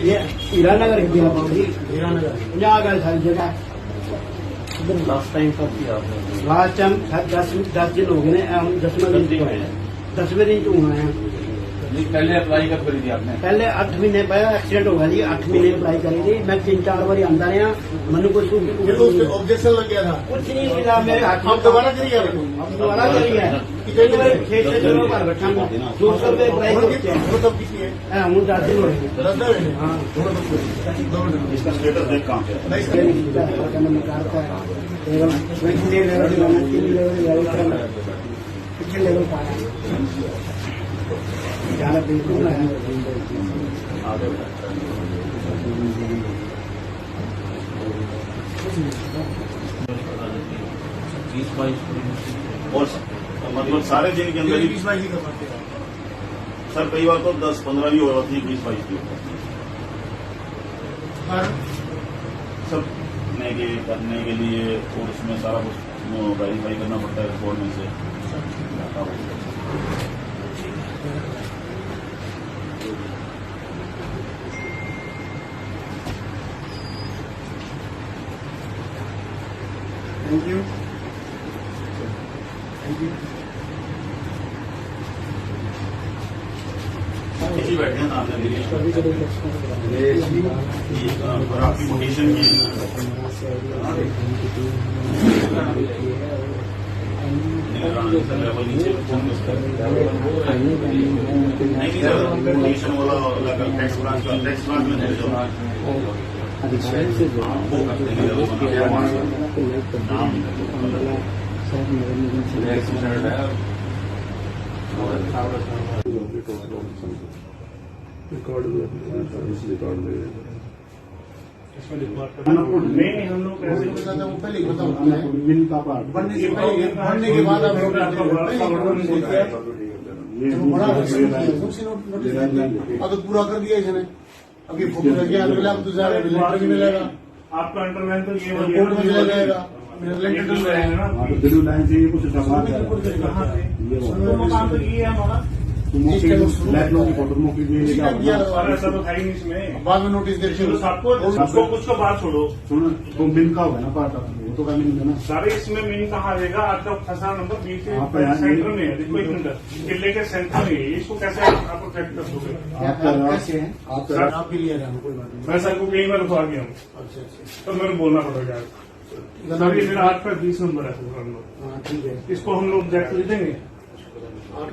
ये हीरा नगर है जिला बाबू जी, हीरानगर। 50 गज सारी जगह। लास्ट टाइम कब किया आपने? लास्ट टाइम 10 दिन हो गए, 10वें दिन तो आया, 10वें दिन तो हुआ है। पहले अप्लाई कब करी थी आपने? पहले 8 महीने पहले एक्सीडेंट हो गया जी, 8 महीने अप्लाई करी थी। मैं 3-4 बारी आंदा रहा, मैंने कुछ ऑब्जेक्शन लग गया था, कुछ नहीं मिला मेरे हाथ में। हम दोबारा करिए। दोबारा करी है, कई बार खेत से चलो पर बैठा हूँ, 200 रुपये अप्लाई करते हैं। वो तब किसी है हूँ 10 दिन हो गए। रद्द है। हाँ, 2 मिनट। इसका स्टेटस देख कहाँ पे है? लेवल का जाना बिल्कुल है। और मतलब सारे दिन के अंदर ही 20-22 ही कर पाते हैं। सर कई बार तो 10-15 भी हो जाती है, 20-22 भी होती है। सब करने के लिए और उसमें सारा कुछ वेरीफाई करना पड़ता है बोर्ड में से। Thank you, thank you. इसी बैठे हैं सामने और आपकी पोजीशन की लेवल नीचे नहीं सर, पोजीशन वाला टैक्स ब्रांच में वो करते हैं नाम नहीं, हम लोग ऐसे वो पहले बताओ, बढ़ने के बाद आप अब तो पूरा कर दिया इसने। अभी फोटो लग गया, अब तो लेटर भी मिलेगा आपका अंडरलाइन तो ये कोर्ट में चला जाएगा। मकान तो ये है हमारा, ऐसा तो था ही नहीं इसमें। बाद में नोटिस दे सबको उसको बात छोड़ो, तो बिल का होगा ना पार्ट, वो तो करने नहीं देना। सारे इसमें मीन कहाँ आएगा? आपका फंसा नंबर 20 के सेंटर में है, देखो 1 मिनट, किले के सेंटर में है, इसको कैसे आप ट्रैक कर दोगे? कैसे हैं आप भी लिया जाना, कोई बात नहीं। मैं सर को कई बार उठा गया हूँ, अच्छा अच्छा, तो मेरे को बोलना पड़ेगा सर, ये मेरा 8 का 20 नंबर है पूरा हम लोग। हाँ ठीक है। इसको हम लोग जैक ले देंगे, 8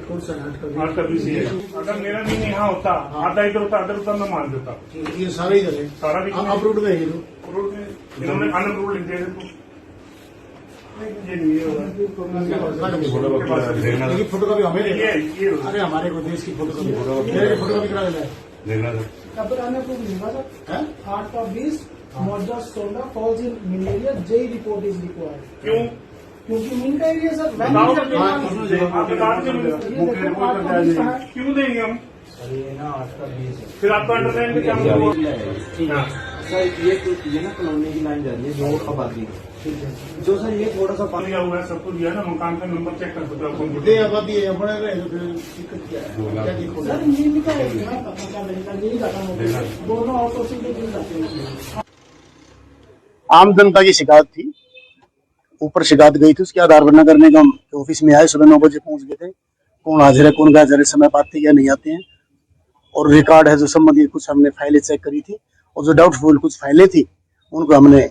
8 का 20 है। अगर मेरा मीन यहाँ होता, आधा इधर होता, आधा उधर मैं मान देता। ये सारे ही चले, सारा भी अप्रूव्ड में है ये रोड में इन्होंने अनअप्रूव्ड लिख दिया तो ये नहीं है। लेकिन फोटो कॉपी हमें ये अरे हमारे को देश की फोटो कॉपी करा देना है। कब तक आने को मिलेगा सर? हैं? 8 का 20 मौजा 16 falls in malaria, J report is required. क्यों? क्योंकि इनका एरिया सर मैं बताओ नहीं करता। आप बता दीजिए, क्यों देंगे हम? फिर आपका अंडरलाइन क्या होगा? सर ये ना कॉलोनी की लाइन जा रही है जो आबादी जो सर ये थोड़ा सा पानी हुआ है, सब कुछ दिया ना, मकान का नंबर चेक कर सकते हो आप। दे आबादी है बड़े रहे तो फिर दिक्कत क्या है? क्या दिक्कत सर इनका एरिया पता नहीं जाता होगा दोनों आउटसोर्सिंग के बिल जाते हैं। आम जनता की शिकायत थी, ऊपर शिकायत गई थी, उसके आधार पर नगर निगम के ऑफिस में आए, सुबह 9 बजे पहुंच गए थे। कौन हाजिर है कौन गैर हाजिर समय पाते या नहीं आते हैं, और रिकॉर्ड है जो संबंधित कुछ हमने फाइलें चेक करी थी, और जो डाउटफुल कुछ फाइलें थी उनको हमने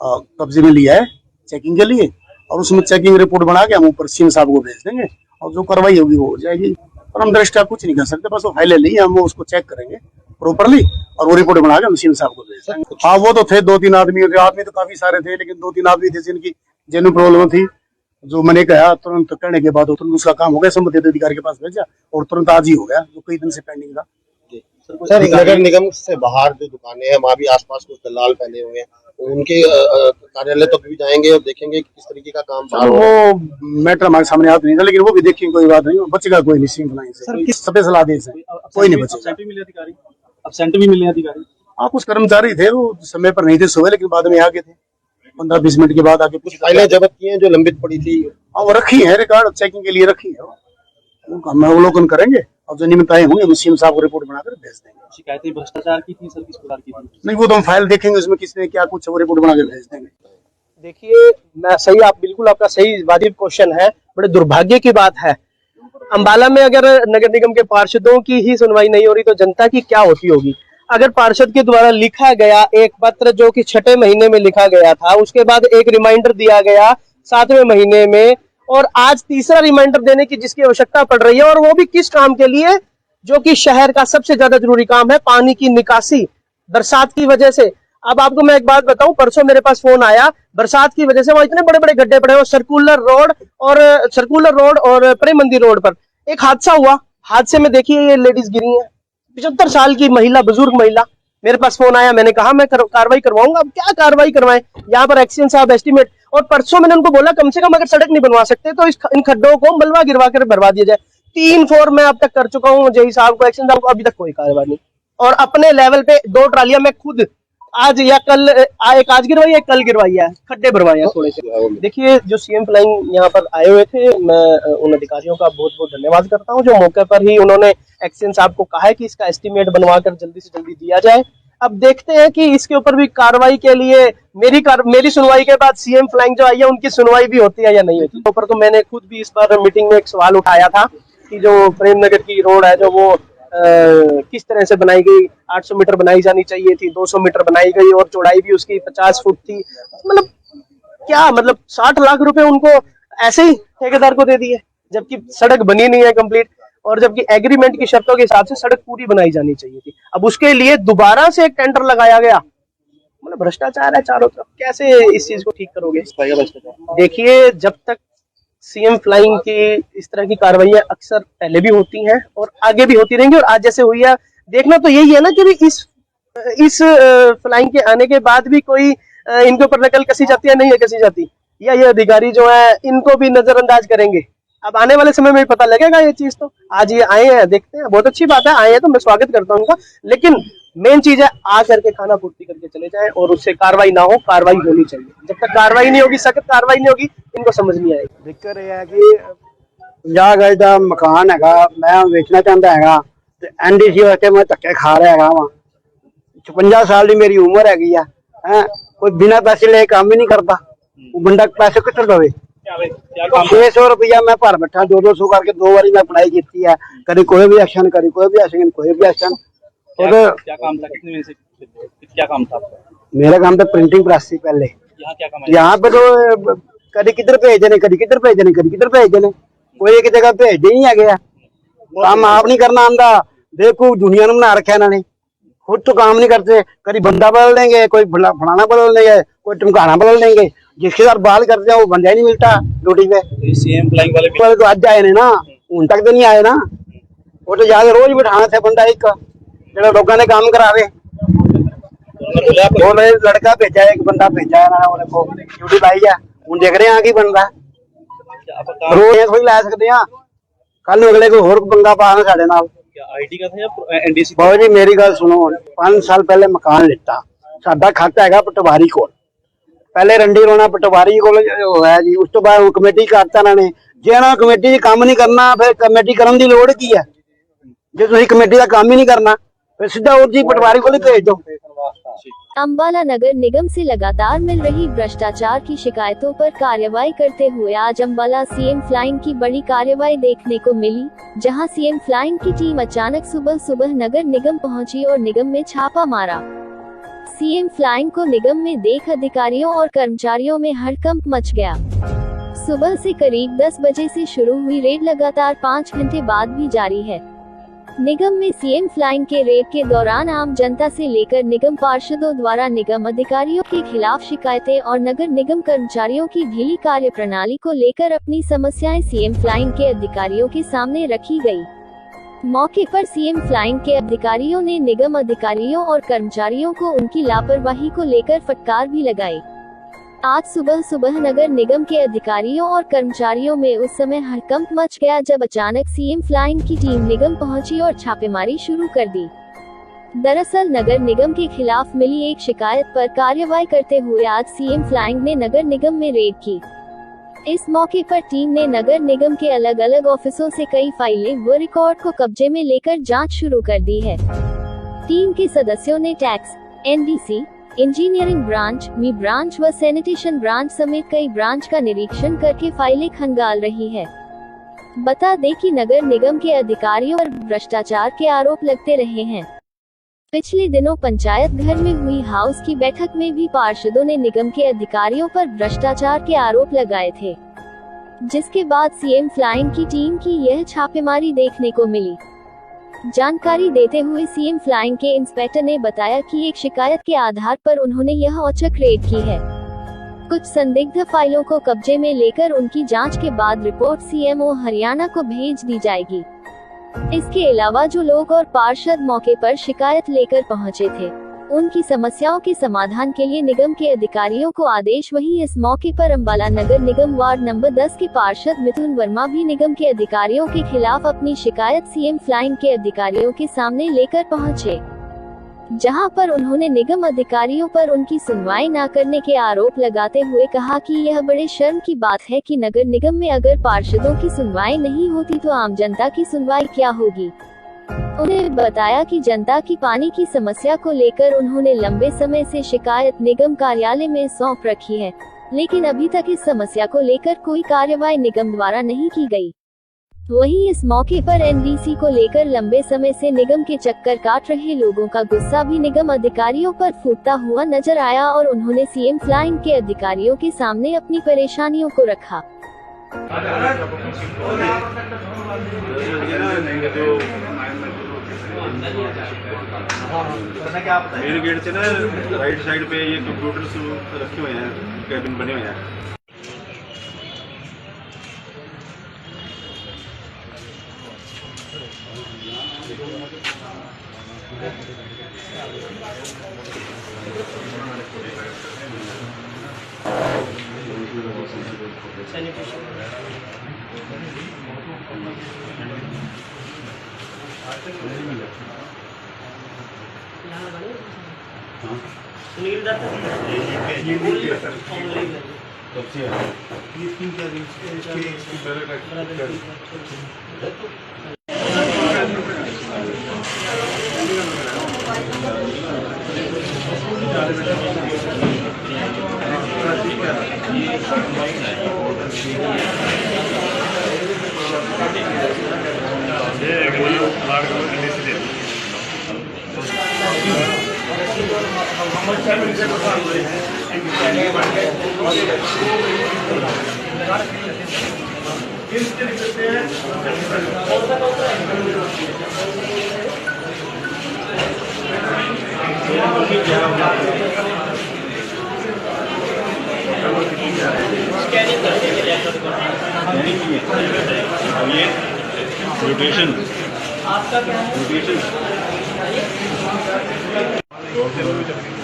कब्जे में लिया है चेकिंग के लिए, और उसमें चेकिंग रिपोर्ट बना के हम ऊपर सीएम साहब को भेज देंगे, और जो कार्रवाई होगी वो हो जाएगी। और हम दृष्टया कुछ नहीं कर सकते, बस वो फाइलें ली हम वो उसको चेक करेंगे प्रॉपरली, और वो रिपोर्ट बना के हम सीएम साहब को भेज देंगे। हाँ वो तो थे 2-3 आदमी तो काफी सारे थे, लेकिन 2-3 आदमी थे जिनकी जेन्युइन प्रॉब्लम थी, जो मैंने कहा तुरंत करने के बाद तुरंत उसका काम हो गया, संबंधित अधिकारी के पास भेजा और तुरंत आज ही हो गया, जो कई दिन से पेंडिंग था। सर नगर निगम से बाहर जो दुकानें हैं वहाँ भी आसपास कुछ दलाल फैले हुए हैं, उनके कार्यालय तक भी जाएंगे और देखेंगे कि किस तरीके का काम सर वो मैटर हमारे सामने आता नहीं था, लेकिन वो भी देखेंगे, कोई बात नहीं, बचेगा कोई नहीं श्रृंखला से, किस स्पेशल आदेश है, कोई नहीं बचेगा। एब्सेंट भी मिले अधिकारी? हाँ कुछ कर्मचारी थे वो समय पर नहीं थे सुबह, लेकिन बाद में आ गए थे 15-20 मिनट के बाद आके। कुछ फाइलें जब्त की हैं जो लंबित पड़ी थी, हाँ वो रखी है, रिकॉर्ड चेकिंग के लिए रखी है, हम अवलोकन करेंगे और जो नियमितताएं होंगी हम सीएम साहब को रिपोर्ट बनाकर भेज देंगे। शिकायतें भ्रष्टाचार की थी सर, किस प्रकार की थी? नहीं वो तो हम फाइल देखेंगे उसमें किसने क्या कुछ, वो रिपोर्ट बनाकर भेज देंगे। देखिए मैं सही, आप बिल्कुल आपका सही वाजिब क्वेश्चन है। बड़े दुर्भाग्य की बात है, अंबाला में अगर नगर निगम के पार्षदों की ही सुनवाई नहीं हो रही तो जनता की क्या होती होगी। अगर पार्षद के द्वारा लिखा गया एक पत्र जो कि 6ठे महीने में लिखा गया था, उसके बाद एक रिमाइंडर दिया गया 7वें महीने में, और आज तीसरा रिमाइंडर देने की जिसकी आवश्यकता पड़ रही है, और वो भी किस काम के लिए, जो कि शहर का सबसे ज्यादा जरूरी काम है, पानी की निकासी बरसात की वजह से। अब आपको मैं एक बात बताऊं, परसों मेरे पास फोन आया, बरसात की वजह से वहां इतने बड़े बड़े गड्ढे पड़े हो, सर्कुलर रोड और प्रेम मंदिर रोड पर एक हादसा हुआ। हादसे में देखिए ये लेडीज गिरी है, 75 साल की महिला, बुजुर्ग महिला। मेरे पास फोन आया, मैंने कहा मैं कार्रवाई करवाऊंगा। अब क्या कार्रवाई करवाएं, यहाँ पर एक्सीडेंट साहब एस्टीमेट, और परसों मैंने उनको बोला कम से कम अगर सड़क नहीं बनवा सकते तो इन खड्डों को मलबा गिरवा कर भरवा दिया जाए। 3 फोर मैं अब तक कर चुका हूँ जेई साहब को, एक्सीडेंट साहब को, अभी तक कोई कार्रवाई नहीं। और अपने लेवल पे 2 ट्रालियां मैं खुद आज या कल, एक आज गिरवाई है, कल गिरवाई है, खड्डे भरवाए हैं थोड़े से। देखिए जो सीएम फ्लाइंग यहाँ पर आए हुए थे, मैं उन अधिकारियों का बहुत बहुत धन्यवाद करता हूँ जो मौके पर ही उन्होंने एक्सीडेंट साहब को कहा है कि इसका एस्टीमेट बनवाकर जल्दी से जल्दी दिया जाए। अब देखते हैं कि इसके ऊपर भी कार्रवाई के लिए मेरी सुनवाई के बाद सीएम फ्लाइंग जो आई है उनकी सुनवाई भी होती है या नहीं होती। ऊपर तो मैंने खुद भी इस बार मीटिंग में एक सवाल उठाया था कि जो प्रेम नगर की रोड है जो वो किस तरह से बनाई गई, 800 मीटर बनाई जानी चाहिए थी, 200 मीटर बनाई गई, और चौड़ाई भी उसकी 50 फुट थी। मतलब क्या, मतलब 60 लाख रुपए उनको ऐसे ही ठेकेदार को दे दिए, जबकि सड़क बनी नहीं है कंप्लीट, और जबकि एग्रीमेंट की शर्तों के हिसाब से सड़क पूरी बनाई जानी चाहिए थी। अब उसके लिए दोबारा से एक टेंडर लगाया गया। मतलब भ्रष्टाचार है चारों तरफ, कैसे इस चीज को ठीक करोगे? देखिए जब तक सीएम फ्लाइंग की इस तरह की कार्रवाई अक्सर पहले भी होती हैं और आगे भी होती रहेंगी, और आज जैसे हुई है, देखना तो यही है ना कि इस फ्लाइंग के आने के बाद भी कोई इनके ऊपर नकल कसी जाती है, नहीं है कसी जाती, या ये अधिकारी जो है इनको भी नजरअंदाज करेंगे। अब आने वाले समय में पता लगेगा ये चीज। तो आज ये आए हैं, देखते हैं, बहुत अच्छी बात है, आए हैं तो मैं स्वागत करता हूँ उनका, लेकिन मेन चीज है आ करके खाना पूर्ति करके चले जाए और उससे कार्रवाई ना हो, कार्रवाई होनी चाहिए। जब तक कार्रवाई नहीं होगी, सख्त कार्रवाई नहीं होगी, इनको समझ नहीं आएगी। दिक्कत यह है कि 50 गज का मकान है, मैं बेचना चाहता है, एनडीसी वास्ते मैं धक्के खा रहा है। 56 साल की मेरी उम्र हैगी है, कोई बिना पैसे ले काम ही नहीं करता। वो बंदा पैसे कितने दवे? 600 रुपया मैं भर बैठा, 200 करके 2 बारी मैं पढ़ाई की है, कभी कोई भी एक्शन, कभी कोई भी एक्शन, कोई भी एक्शन। क्या काम था, कितने में से क्या काम था आपका? मेरा काम था प्रिंटिंग प्रेस थी पहले। यहाँ क्या काम है? यहाँ पे तो कभी किधर भेज देने, कभी किधर भेज देने, कभी किधर भेज देने, कोई एक जगह भेज ही आ गया। काम आप नहीं करना आंदा, देखो दुनिया ने बना रखा इन्होंने, खुद तो काम नहीं करते। कभी बंदा बदल देंगे, कोई फलाना बदल देंगे, कोई टमकाना बदल देंगे, जिसके साथ बाल करते हैं वो बंदा ही नहीं मिलता ड्यूटी पे। सीएम फ्लाइंग वाले तो आज आए ना, उन तक तो नहीं आए ना, वो तो जाके रोज बिठाना थे बंदा एक जो लोगों ने काम करा रहे। वो लड़का भेजा, एक बंदा भेजा है ना, ड्यूटी लाई है, हूं देख रहे हैं की बन रहा। ਰੋਜ਼ ਇਹ ਥੋੜੀ ਲੈ ਸਕਦੇ ਆ, ਕੱਲ ਨੂੰ ਅਗਲੇ ਕੋਈ ਹੋਰ ਪੰਗਾ ਪਾਣਾ ਸਾਡੇ ਨਾਲ। आईटी का था या एनडीसी? ਬਾਬੂ ਜੀ ਮੇਰੀ ਗੱਲ ਸੁਣੋ, 5 ਸਾਲ ਪਹਿਲੇ ਮਕਾਨ ਲਿੱਤਾ, ਸਾਡਾ ਖਾਤਾ ਹੈਗਾ ਪਟਵਾਰੀ ਕੋਲ, ਪਹਿਲੇ ਰੰਡੀ ਰੋਣਾ ਪਟਵਾਰੀ ਕੋਲ ਹੋਇਆ ਜੀ, ਉਸ ਤੋਂ ਬਾਅਦ ਕਮੇਟੀ ਕਰਤਾ ਇਹਨਾਂ ਨੇ। ਜੇ ਇਹਨਾਂ ਕਮੇਟੀ 'ਚ ਕੰਮ ਨਹੀਂ ਕਰਨਾ ਫਿਰ ਕਮੇਟੀ ਕਰਨ ਦੀ ਲੋੜ ਕੀ ਹੈ? ਜੇ ਤੁਸੀਂ ਕਮੇਟੀ ਦਾ ਕੰਮ ही नहीं करना फिर सीधा उसी पटवारी को भेज दो। अंबाला नगर निगम से लगातार मिल रही भ्रष्टाचार की शिकायतों पर कार्रवाई करते हुए आज अंबाला सीएम फ्लाइंग की बड़ी कार्रवाई देखने को मिली, जहां सीएम फ्लाइंग की टीम अचानक सुबह सुबह नगर निगम पहुंची और निगम में छापा मारा। सीएम फ्लाइंग को निगम में देख अधिकारियों और कर्मचारियों में हड़कंप मच गया। सुबह से करीब 10 बजे से शुरू हुई रेड लगातार 5 घंटे बाद भी जारी है। निगम में सीएम फ्लाइंग के रेड के दौरान आम जनता से लेकर निगम पार्षदों द्वारा निगम अधिकारियों के खिलाफ शिकायतें और नगर निगम कर्मचारियों की ढीली कार्य प्रणाली को लेकर अपनी समस्याएं सीएम फ्लाइंग के अधिकारियों के सामने रखी गई। मौके पर सीएम फ्लाइंग के अधिकारियों ने निगम अधिकारियों और कर्मचारियों को उनकी लापरवाही को लेकर फटकार भी लगाई। आज सुबह सुबह नगर निगम के अधिकारियों और कर्मचारियों में उस समय हड़कंप मच गया जब अचानक सीएम फ्लाइंग की टीम निगम पहुंची और छापेमारी शुरू कर दी। दरअसल नगर निगम के खिलाफ मिली एक शिकायत पर कार्रवाई करते हुए आज सीएम फ्लाइंग ने नगर निगम में रेड की। इस मौके पर टीम ने नगर निगम के अलग अलग ऑफिसों से कई फाइलें व रिकॉर्ड को कब्जे में लेकर जांच शुरू कर दी है। टीम के सदस्यों ने टैक्स, एनडीसी, इंजीनियरिंग ब्रांच, मी ब्रांच व सैनिटेशन ब्रांच समेत कई ब्रांच का निरीक्षण करके फाइलें खंगाल रही है। बता दें कि नगर निगम के अधिकारियों पर भ्रष्टाचार के आरोप लगते रहे हैं। पिछले दिनों पंचायत घर में हुई हाउस की बैठक में भी पार्षदों ने निगम के अधिकारियों पर भ्रष्टाचार के आरोप लगाए थे, जिसके बाद सीएम फ्लाइंग की टीम की यह छापेमारी देखने को मिली। जानकारी देते हुए सीएम फ्लाइंग के इंस्पेक्टर ने बताया कि एक शिकायत के आधार पर उन्होंने यह औचक रेड की है। कुछ संदिग्ध फाइलों को कब्जे में लेकर उनकी जांच के बाद रिपोर्ट सीएमओ हरियाणा को भेज दी जाएगी। इसके अलावा जो लोग और पार्षद मौके पर शिकायत लेकर पहुंचे थे, उनकी समस्याओं के समाधान के लिए निगम के अधिकारियों को आदेश। वहीं इस मौके पर अंबाला नगर निगम वार्ड नंबर 10 के पार्षद मिथुन वर्मा भी निगम के अधिकारियों के खिलाफ अपनी शिकायत सीएम फ्लाइंग के अधिकारियों के सामने लेकर पहुंचे, जहां पर उन्होंने निगम अधिकारियों पर उनकी सुनवाई न करने के आरोप लगाते हुए कहा कि यह बड़े शर्म की बात है कि नगर निगम में अगर पार्षदों की सुनवाई नहीं होती तो आम जनता की सुनवाई क्या होगी। उन्हें बताया कि जनता की पानी की समस्या को लेकर उन्होंने लंबे समय से शिकायत निगम कार्यालय में सौंप रखी है, लेकिन अभी तक इस समस्या को लेकर कोई कार्रवाई निगम द्वारा नहीं की गई। वहीं इस मौके पर एनडीसी को लेकर लंबे समय से निगम के चक्कर काट रहे लोगों का गुस्सा भी निगम अधिकारियों पर फूटता हुआ नजर आया और उन्होंने सीएम फ्लाइंग के अधिकारियों के सामने अपनी परेशानियों को रखा। मेन गेट से ना राइट साइड पे ये कंप्यूटर्स रखे हुए हैं, कैबिन बने हुए हैं। सुनील दत्त म्यूटेशन आपका क्या है?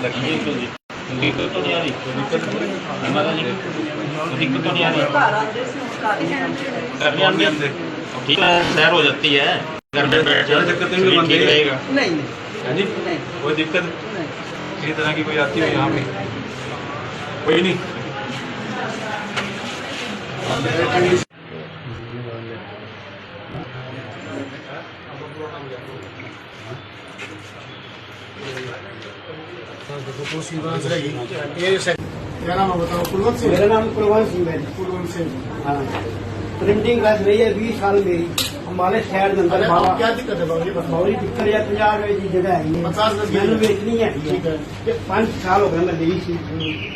लगी है दिक्कत तो नहीं आ रही? माता जी दिक्कत तो नहीं आ रही? करने आते ठीक है, सैर हो जाती है, घर में बैठे दिक्कत नहीं ठीक रहेगा। नहीं हाँ जी, कोई दिक्कत किसी तरह की कोई आती हो यहाँ पे? कोई नहीं। क्या नाम है बताओ? कुलवंत सिंह। मेरा नाम कुलवंत सिंह है। कुलवंत सिंह। हाँ, प्रिंटिंग प्रेस रही है 20 साल मेरी हमारे शहर के अंदर। अरे क्या दिक्कत है बाबू जी? बताओ। बड़ी दिक्कत है 50 रुपए की जगह है, 50 रुपए की मैंने बेचनी है। ठीक है। 5 साल हो गए मैं ली सी,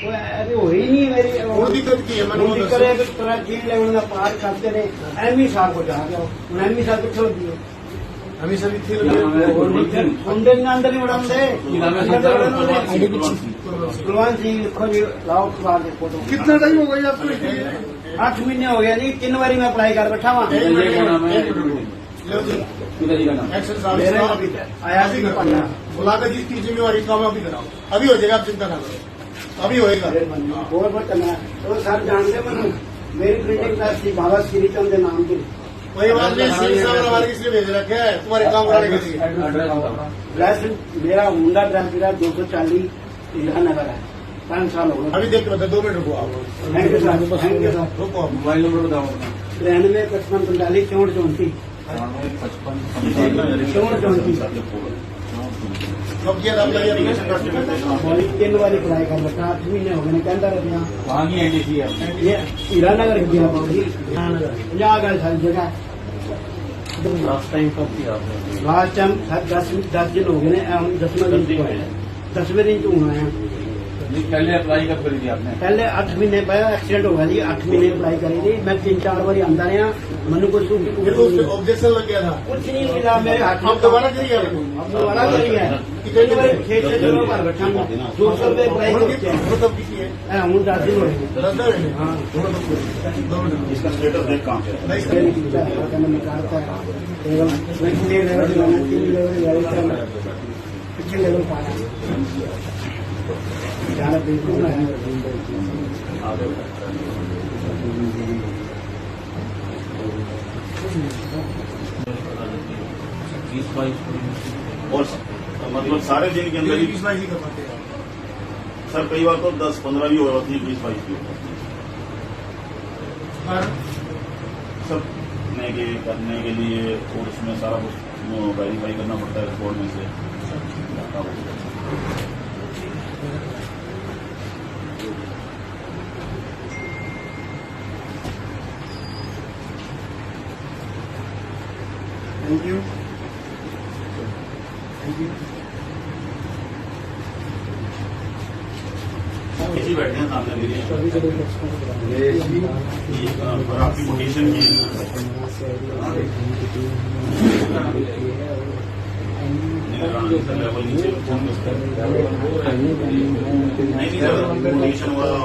वो ऐसे हो ही नहीं मेरी। और दिक्कत की है? मैंने वो दिक्कत है कि थोड़ा चीज लेवल का पार करते रहे। एमई साहब को जा जाओ, एमई साहब को छोड़ दिए। हमेशा भी थी अंदर ही उड़ाते कुलवंत सिंह लिखो जी, लाओ अखबार देखो तो। कितना टाइम हो गया आपको? 8 महीने हो गया जी, 3 बारी मैं अप्लाई कर बैठा वहाँ। आया भी बुलाकर जिसकी जिम्मेवारी काम अभी कराओ, अभी हो जाएगा, आप चिंता ना करो, अभी होएगा। बहुत करना तो सर जानते मैं मेरी प्रिंटिंग प्रेस थी बाबा श्री चंद के नाम की। वही बात नहीं, सिंह साहब हमारे किसलिए भेज रखे है? तुम्हारे काम कराने के लिए। ड्रेस मेरा हुंडा ड्रेस मेरा 240 इंदिरा नगर है, 5 साल हो गए। अभी देख के बता, 2 मिनट रुको आप। Thank you sir, thank you sir. रुको, मोबाइल नंबर बताओ। 93 55 45 64 34 कब किया था आपका ये एप्लीकेशन डॉक्यूमेंट? 3 बारी अप्लाई कर बैठा, 8 महीने हो गए कहता रहते हैं। वहाँ की एनडीसी है ये हीरा नगर गया बाबू जी, 50 गए सारी जगह। लास्ट टाइम कब किया आपने? लास्ट टाइम 10 दिन हो गए हैं, हम 10वें दिन को आए, 10वें दिन तो हुआ है। पहले अप्लाई कब करी थी आपने? पहले 8 महीने पहले एक्सीडेंट हो गया जी, 8 महीने अप्लाई करी थी। मैं 3-4 बार आंदा रहा, मैंने कुछ ऑब्जेक्शन लग गया था। कुछ नहीं मिला मेरे हाथ में। अब दोबारा करिए। अब दोबारा करी है, कितनी बार 6 जगह पर बैठा हूँ, 200 रुपये अप्लाई करते हैं। वो तब किसी है हूँ 10 दिन हो गए। 10 दिन? हाँ, इसका स्टेटस देख कहाँ पे? पिछले लेवल पाया जाना बिल्कुल नहीं। और मतलब सारे दिन के अंदर ही 20-22 ही करवाते हैं सर, कई बार तो 10-15 भी हो जाती है, 20-22 भी सब करने के लिए, और उसमें सारा कुछ वेरीफाई करना पड़ता है रिकॉर्ड में से। Thank you, thank you. इसी बैठे हैं सामने मेरे, और आपकी लोकेशन की लेवल नीचे नहीं सर, लोकेशन वाला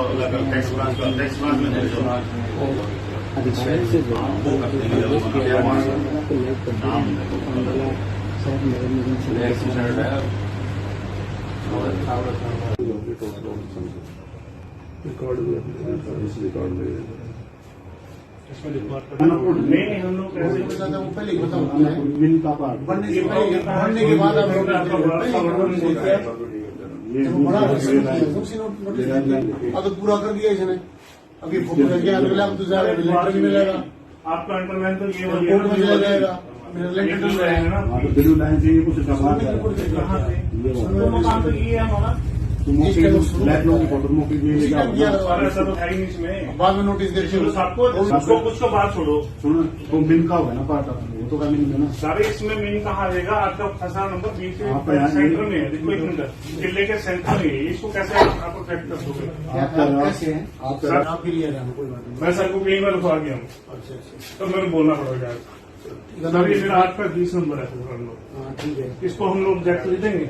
टैक्स ब्रांच नहीं, हम लोग कैसे वो पहले ही बताऊंगा, बनने से पहले, बनने के बाद आप अब तो पूरा कर दिया इसने। अभी फोटो लग गया, अब तो लेटर भी मिलेगा, आपका अंडरलाइन तो ये कोर्ट में चला जाएगा, लेटर रहेगा ना। मकान तो ये है हमारा, बाद में नोटिस दे सबको कुछ तो बात छोड़ो, तो मिन का होगा ना पार्ट, वो तो का मिन है ना सारे इसमें मीन कहा आएगा। आपका फंसा नंबर बीच सेंटर में है, देखो एक मिनट, किले के सेंटर में है, इसको कैसे आप ट्रैक कर दोगे? कैसे हैं आप भी लिया जाना, कोई बात नहीं। मैं सबको कहीं में रुकवा गया हूँ, अच्छा, तो मेरे बोलना पड़ेगा। सर ये मेरा 8 का 20 नंबर है, हम लोग ठीक है। इसको हम लोग जैक देंगे।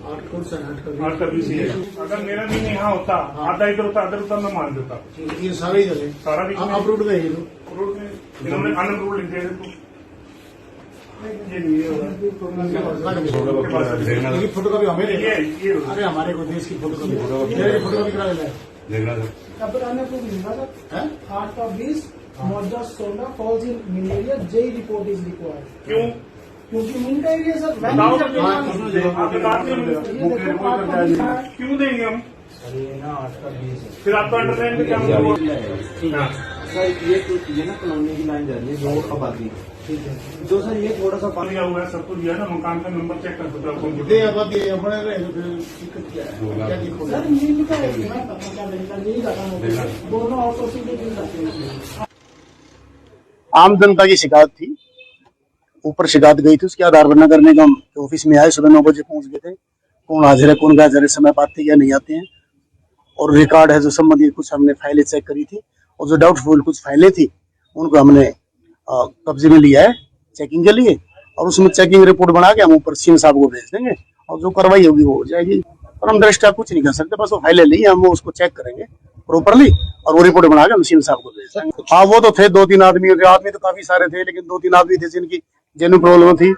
8 कौन सा 8 का 20 है। अगर मेरा भी यहाँ होता, आधा इधर होता, आधा उधर मैं मान देता। ये सारा ही चले, सारा भी आप रूट में रोड में इन्होंने अनअप्रूव्ड लिख दिया। ये नहीं है फोटोकॉपी हमें ये अरे हमारे को देश की फोटोकॉपी फोटोकॉपी करा लेना है कपड़ाने को मिलना सर 8 का 20 मौजा 16 falls in malaria JE report is required. क्यों? क्योंकि मिलता ही है सर। बताओ आप क्यों देंगे हम? फिर आपका अंडरलाइन में क्या होगा? सर ये ना कॉलोनी की लाइन जा रही है जो आबादी, ठीक है, जो सर ये थोड़ा सा पानी हुआ है, सब कुछ दिया ना, मकान का नंबर चेक कर सकते हो। दे आबादी बड़े रहे तो फिर दिक्कत क्या है? क्या दिक्कत सर मिल का है ना, पता चलेगा यही खत्म हो गया, दोनों आउटसोर्सिंग के बिल जाते हैं। आम जनता की शिकायत थी, ऊपर शिकायत गई थी, उसके आधार पर नगर निगम के ऑफिस में आए, सुबह 9 बजे पहुंच गए थे। कौन हाजिर है कौन गैर समय पाते या नहीं आते हैं, और रिकॉर्ड है जो संबंधित कुछ हमने फाइलें चेक करी थी, और जो डाउटफुल कुछ फाइलें थी उनको हमने कब्जे में लिया है चेकिंग के लिए, और उसमें चेकिंग रिपोर्ट बना के हम ऊपर सीएम साहब को भेज देंगे, और जो कार्रवाई होगी वो हो जाएगी। और हम दृष्टा कुछ नहीं कर सकते, बस वो फाइलें ली हम उसको चेक करेंगे प्रॉपरली, और वो रिपोर्ट बना के हम सीएम साहब को भेज देंगे। हाँ वो तो थे 2-3 आदमी तो काफी सारे थे, लेकिन 2-3 आदमी थे जिनकी जेन्युइन प्रॉब्लम थी,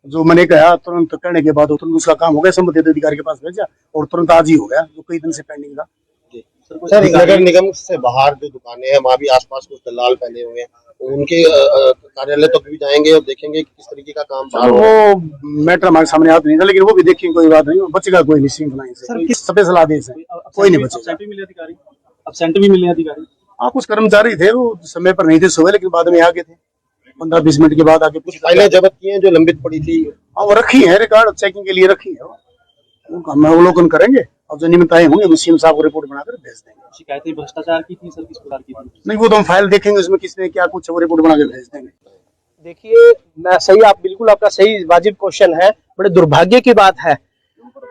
जो मैंने कहा तुरंत करने के बाद तुरंत उसका काम हो गया, संबंधित अधिकारी के पास भेजा और तुरंत आज ही हो गया, जो कई दिन से पेंडिंग था। सर नगर निगम से बाहर जो दुकानें हैं वहाँ भी आसपास कुछ दलाल फैले हुए हैं, उनके कार्यालय तक भी जाएंगे और देखेंगे कि किस तरीके का काम बाहर हो रहा है। वो मैटर हमारे सामने आता नहीं था, लेकिन वो भी देखेंगे, कोई बात नहीं, बचेगा कोई नहीं सीएम फ्लाइंग से, स्पेशल आदेश है, कोई नहीं बचेगा। एब्सेंट भी मिले अधिकारी। हाँ कुछ कर्मचारी थे वो समय पर नहीं थे सुबह, लेकिन बाद में आगे थे, 15-20 मिनट के बाद आके कुछ फाइलें जब्त की हैं जो लंबित पड़ी थी। हाँ वो रखी है, रिकॉर्ड चेकिंग के लिए रखी है, उनका हम अवलोकन करेंगे, और जो नियमितताएं होंगे वो सीएम साहब को रिपोर्ट बनाकर भेज देंगे। शिकायतें भ्रष्टाचार की थी सर, किस प्रकार की थी? नहीं वो तो हम फाइल देखेंगे, उसमें किसने क्या कुछ वो रिपोर्ट बना के भेज देंगे। देखिए मैं सही, आप बिल्कुल आपका सही वाजिब क्वेश्चन है। बड़े दुर्भाग्य की बात है,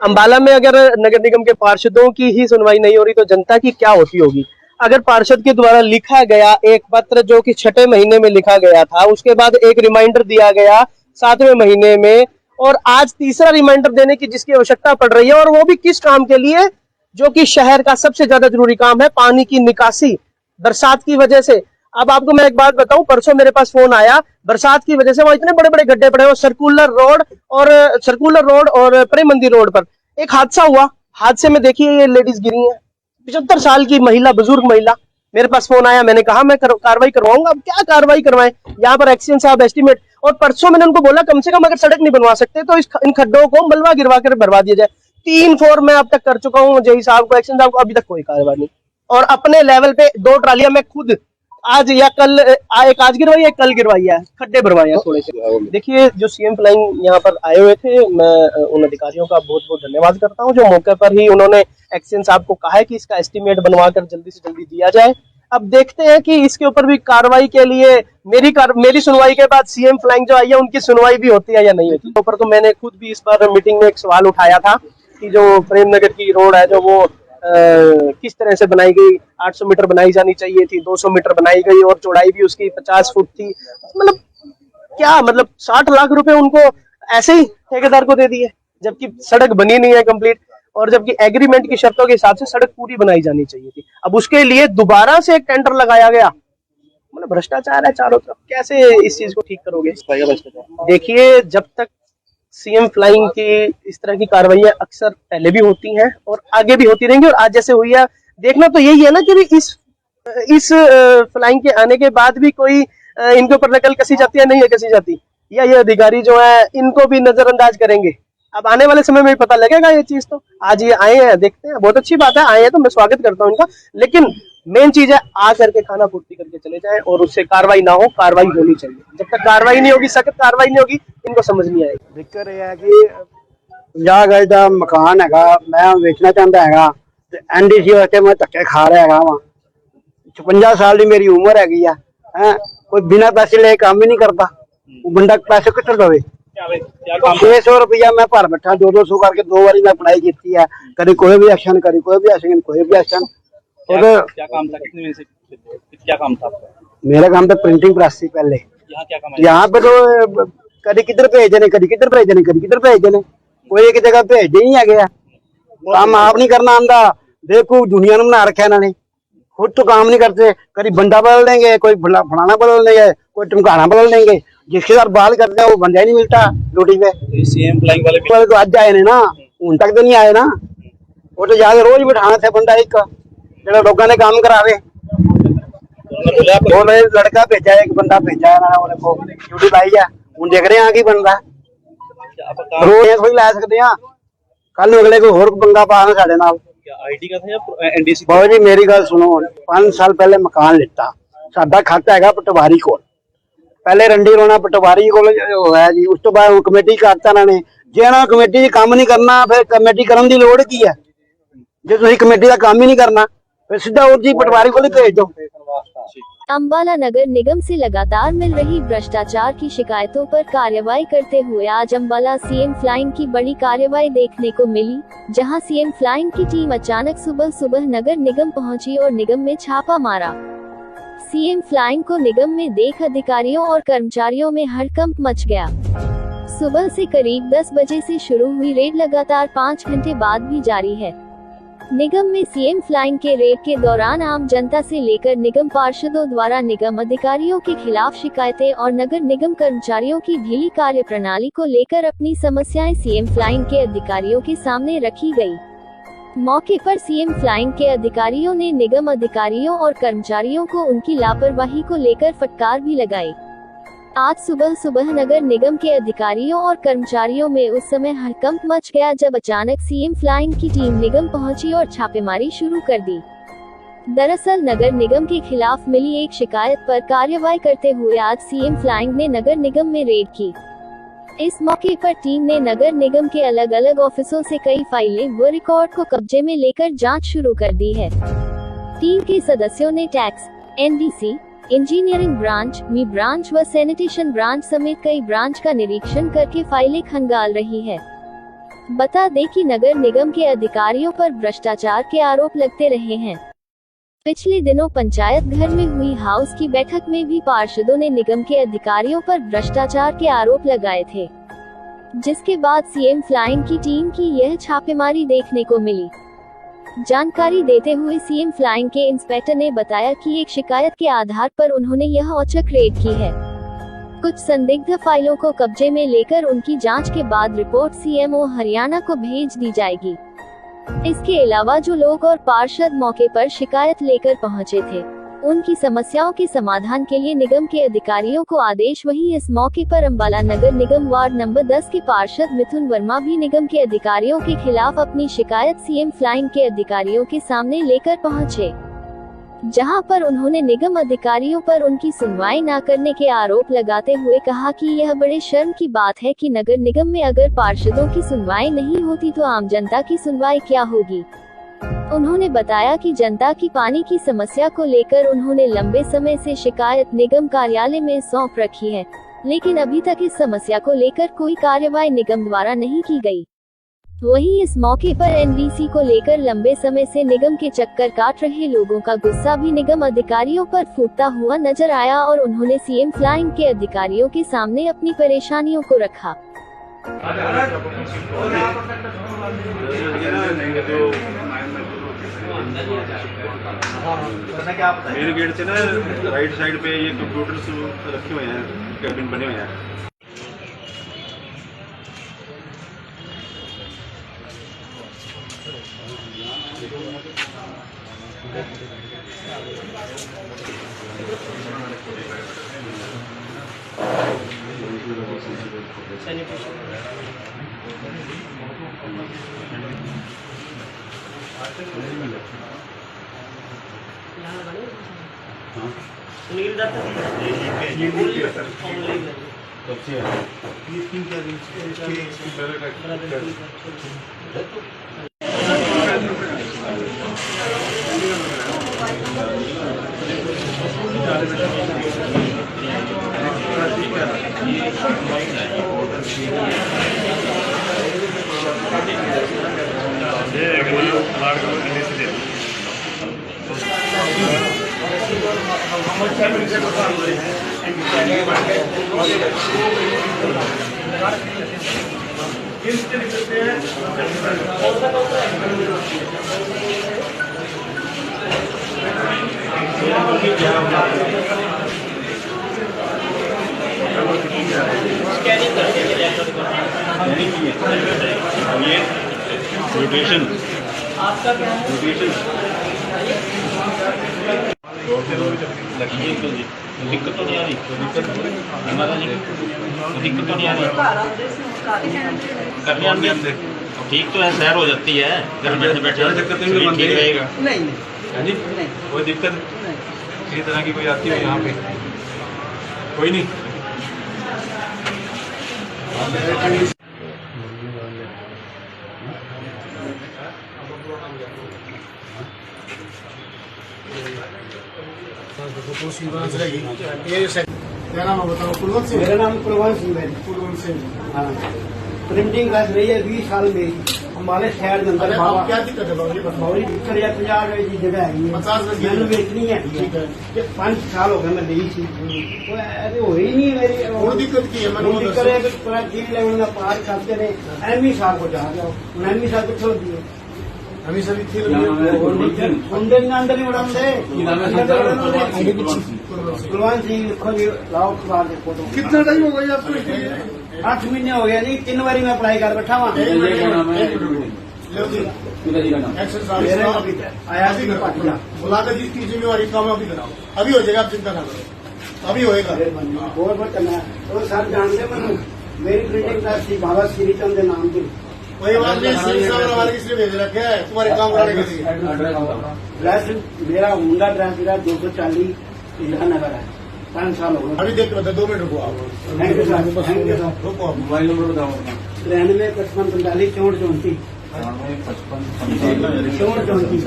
अंबाला में अगर नगर निगम के पार्षदों की ही सुनवाई नहीं हो रही तो जनता की क्या होती होगी। अगर पार्षद के द्वारा लिखा गया एक पत्र जो कि 6ठे महीने में लिखा गया था, उसके बाद एक रिमाइंडर दिया गया 7वें महीने में, और आज तीसरा रिमाइंडर देने की जिसकी आवश्यकता पड़ रही है, और वो भी किस काम के लिए, जो कि शहर का सबसे ज्यादा जरूरी काम है, पानी की निकासी, बरसात की वजह से। अब आपको मैं एक बात बताऊं, परसों मेरे पास फोन आया, बरसात की वजह से वहां इतने बड़े बड़े गड्ढे पड़े हैं, सर्कुलर रोड और प्रेम मंदिर रोड पर एक हादसा हुआ। हादसे में देखिए ये लेडीज गिरी हैं, 75 साल की महिला, बुजुर्ग महिला। मेरे पास फोन आया, मैंने कहा मैं कार्रवाई करवाऊंगा। अब क्या कार्रवाई करवाएं, यहाँ पर एक्सीडेंट साहब एस्टीमेट, और परसों मैंने उनको बोला कम से कम अगर सड़क नहीं बनवा सकते तो इन खड्डों को मलबा गिरवा कर भरवा दिया जाए। 3 फोर मैं अब तक कर चुका हूँ जेई साहब को, एक्सीडेंट साहब को, अभी तक कोई कार्रवाई नहीं। और अपने लेवल पे 2 ट्रालियां मैं खुद आज या कल, एक आज गिरवाई है, कल गिरवाई है, खड्डे भरवाए हैं थोड़े से। देखिए जो सीएम फ्लाइंग यहाँ पर आए हुए थे, मैं उन अधिकारियों का बहुत बहुत धन्यवाद करता हूँ, जो मौके पर ही उन्होंने एक्सीडेंट साहब को कहा है कि इसका एस्टीमेट बनवाकर जल्दी से जल्दी दिया जाए। अब देखते हैं कि इसके ऊपर भी कार्रवाई के लिए मेरी सुनवाई के बाद सीएम फ्लाइंग जो आई है उनकी सुनवाई भी होती है या नहीं होती। ऊपर तो मैंने खुद भी इस पर मीटिंग में एक सवाल उठाया था कि जो प्रेम नगर की रोड है, जो वो किस तरह से बनाई गई, 800 मीटर बनाई जानी चाहिए थी, 200 मीटर बनाई गई, और चौड़ाई भी उसकी 50 फुट थी। मतलब क्या, मतलब 60 लाख रुपए उनको ऐसे ही ठेकेदार को दे दिए, जबकि सड़क बनी नहीं है कंप्लीट, और जबकि एग्रीमेंट की शर्तों के हिसाब से सड़क पूरी बनाई जानी चाहिए थी। अब उसके लिए दोबारा से एक टेंडर लगाया गया। मतलब भ्रष्टाचार है चारों तरफ, कैसे इस चीज को ठीक करोगे? देखिए जब तक सीएम फ्लाइंग की इस तरह की कार्रवाइयां अक्सर पहले भी होती हैं और आगे भी होती रहेंगी, और आज जैसे हुई है, देखना तो यही है ना कि इस फ्लाइंग के आने के बाद भी कोई इनके ऊपर नकल कसी जाती है, नहीं है कसी जाती, या ये अधिकारी जो है इनको भी नजरअंदाज करेंगे। अब आने वाले समय में पता लगेगा ये चीज। तो आज ये आए हैं, देखते हैं, बहुत अच्छी बात है, आए हैं तो मैं स्वागत करता हूँ इनका, लेकिन मेन चीज है आ करके खाना पूर्ति करके चले जाएं, और उससे कार्रवाई ना हो, कार्रवाई होनी चाहिए। जब तक कार्रवाई नहीं होगी, सख्त कार्रवाई नहीं होगी, इनको समझ नहीं आएगी। दिक्कत यह है कि 50 गज का मकान है, मैं वेचना चाहता है, एनडीसी वास्ते मैं धक्के खा रहा है। वहां 56 साल की मेरी उम्र हैगी है, कोई बिना पैसे ले काम ही नहीं करता, बंदा पैसे कितने दे। 600 रुपया मैं भर बैठा, 200 करके 2 बारी मैं पढ़ाई की है, कभी कोई भी एक्शन, कभी कोई भी एक्शन, कोई भी एक्शन। क्या काम था, कितने से क्या काम था आपका? मेरा काम था प्रिंटिंग प्रेस थी पहले। यहाँ क्या काम है? यहाँ पे तो कभी किधर भेज देने, कभी किधर भेज देने, कभी किधर भेज देने, कोई एक जगह भेज ही नहीं है। काम आप नहीं करना आंदा, देखो दुनिया ने बना रखा इन्होंने, खुद तो काम नहीं करते, कभी बंदा बदल देंगे, कोई फलाना बदल देंगे, कोई टमकाना बदल देंगे, जिसके साथ बाल करते हैं वो बंदा ही नहीं मिलता ड्यूटी पे। सीएम फ्लाइंग वाले वाले तो आज आए ने ना, उन तक तो नहीं आए ना। वो तो जाके रोज बिठाना थे बंदा एक जो लोगों ने काम करावे। वो लड़का भेजा है, एक बंदा भेजा है ना, को ड्यूटी लाई है, हूं देख रहे हैं की बनता रोज थोड़ी ला सकते हैं। कल अगले को होर पंगा पाना साडे नाल। आईटी का था या एनडीसी? बाबू जी मेरी गल सुनो, 5 साल पहले मकान लिता, साडा खाता है पटवारी को, पहले रंडी रोना पटवारी को है जी, उस तो बाद कमेटी करता इन्होंने। जे ना कमेटी काम नहीं करना फिर कमेटी करने की लोड़ की है? जो तुम कमेटी का काम ही नहीं करना फिर सीधा उस जी पटवारी को भेज दो। अंबाला नगर निगम से लगातार मिल रही भ्रष्टाचार की शिकायतों पर कार्रवाई करते हुए आज अंबाला सीएम फ्लाइंग की बड़ी कार्रवाई देखने को मिली, जहां सीएम फ्लाइंग की टीम अचानक सुबह सुबह नगर निगम पहुंची और निगम में छापा मारा। सीएम फ्लाइंग को निगम में देख अधिकारियों और कर्मचारियों में हड़कंप मच गया। सुबह से करीब 10 बजे से शुरू हुई रेड लगातार 5 घंटे बाद भी जारी है। निगम में सीएम फ्लाइंग के रेड के दौरान आम जनता से लेकर निगम पार्षदों द्वारा निगम अधिकारियों के खिलाफ शिकायतें और नगर निगम कर्मचारियों की ढीली कार्य प्रणाली को लेकर अपनी समस्याएं सीएम फ्लाइंग के अधिकारियों के सामने रखी गई। मौके पर सीएम फ्लाइंग के अधिकारियों ने निगम अधिकारियों और कर्मचारियों को उनकी लापरवाही को लेकर फटकार भी लगाई। आज सुबह सुबह नगर निगम के अधिकारियों और कर्मचारियों में उस समय हड़कंप मच गया जब अचानक सीएम फ्लाइंग की टीम निगम पहुंची और छापेमारी शुरू कर दी। दरअसल नगर निगम के खिलाफ मिली एक शिकायत पर कार्रवाई करते हुए आज सीएम फ्लाइंग ने नगर निगम में रेड की। इस मौके पर टीम ने नगर निगम के अलग अलग ऑफिसों से कई फाइलें व रिकॉर्ड को कब्जे में लेकर जांच शुरू कर दी है। टीम के सदस्यों ने टैक्स, एनडीसी, इंजीनियरिंग ब्रांच, मी ब्रांच व सैनिटेशन ब्रांच समेत कई ब्रांच का निरीक्षण करके फाइलें खंगाल रही है। बता दें कि नगर निगम के अधिकारियों पर भ्रष्टाचार के आरोप लगते रहे हैं। पिछले दिनों पंचायत घर में हुई हाउस की बैठक में भी पार्षदों ने निगम के अधिकारियों पर भ्रष्टाचार के आरोप लगाए थे, जिसके बाद सीएम फ्लाइंग की टीम की यह छापेमारी देखने को मिली। जानकारी देते हुए सीएम फ्लाइंग के इंस्पेक्टर ने बताया कि एक शिकायत के आधार पर उन्होंने यह औचक रेड की है। कुछ संदिग्ध फाइलों को कब्जे में लेकर उनकी जांच के बाद रिपोर्ट सीएमओ हरियाणा को भेज दी जाएगी। इसके अलावा जो लोग और पार्षद मौके पर शिकायत लेकर पहुंचे थे, उनकी समस्याओं के समाधान के लिए निगम के अधिकारियों को आदेश। वहीं इस मौके पर अंबाला नगर निगम वार्ड नंबर 10 के पार्षद मिथुन वर्मा भी निगम के अधिकारियों के खिलाफ अपनी शिकायत सीएम फ्लाइंग के अधिकारियों के सामने लेकर पहुंचे, जहां पर उन्होंने निगम अधिकारियों पर उनकी सुनवाई न करने के आरोप लगाते हुए कहा कि यह बड़े शर्म की बात है कि नगर निगम में अगर पार्षदों की सुनवाई नहीं होती तो आम जनता की सुनवाई क्या होगी। उन्होंने बताया कि जनता की पानी की समस्या को लेकर उन्होंने लंबे समय से शिकायत निगम कार्यालय में सौंप रखी है, लेकिन अभी तक इस समस्या को लेकर कोई कार्रवाई निगम द्वारा नहीं की गई। वहीं इस मौके पर एनडीसी को लेकर लंबे समय से निगम के चक्कर काट रहे लोगों का गुस्सा भी निगम अधिकारियों पर फूटता हुआ नजर आया और उन्होंने सीएम फ्लाइंग के अधिकारियों के सामने अपनी परेशानियों को रखा। मेन गेट से ना राइट साइड पे ये कंप्यूटर्स रखे हुए हैं, कैबिन बने हुए हैं। ये म्यूटेशन लगी है अंकल जी, दिक्कत तो नहीं आ रही? माता जी दिक्कत तो नहीं आ रही? करने आने ठीक तो है, सैर हो जाती है घर बैठे बैठे, दिक्कत नहीं ठीक रहेगा। नहीं हाँ जी, कोई दिक्कत किसी तरह की कोई आती हो यहाँ पे? कोई नहीं। क्या नाम है बताओ? कुलवंत सिंह। मेरा नाम कुलवंत सिंह है। कुलवंत सिंह। हाँ, प्रिंटिंग कर रही है 20 साल में हमारे शहर के अंदर। अब क्या दिक्कत है बाबू? बौरी दिक्कत या 50 रुपए की जगह है, 50 रुपए की मैंने बेचनी है। ठीक है। 5 साल हो गए मैं ली थी, वो ऐसे हो ही नहीं मेरी। और दिक्कत की है? मैंने वो दिक्कत है कि पूरा 3 लेवल का पार करते रहे, एमई साहब को जा जाओ, एमई साहब को छोड़ दिए। हमें सभी थी अंदर ही उड़ाते कुलवंत सिंह लिखो जी, लाओ अखबार देखो तो। कितना टाइम हो गया आपको? 8 महीने हो गया जी, 3 बारी मैं अप्लाई कर बैठा वहाँ। आया जी बुला कर जिसकी जिम्मेवारी काम अभी कराओ, अभी हो जाएगा, आप चिंता ना करो, अभी होएगा। बहुत करना तो सर जानते मैं मेरी प्रिंटिंग प्रेस थी बाबा श्री चंद के नाम की। वही बात नहीं, हमारे किसने भेज रखे है तुम्हारे काम कराने के लिए? ड्रेस मेरा हुंडा ड्रेस मेरा 240 इंदिरा नगर है, 5 साल हो गए। अभी देख लो, 2 मिनट रुको आप। Thank you sir, thank you sir. रुको आप। मोबाइल नंबर बताओ अपना। 93 55 45 64 34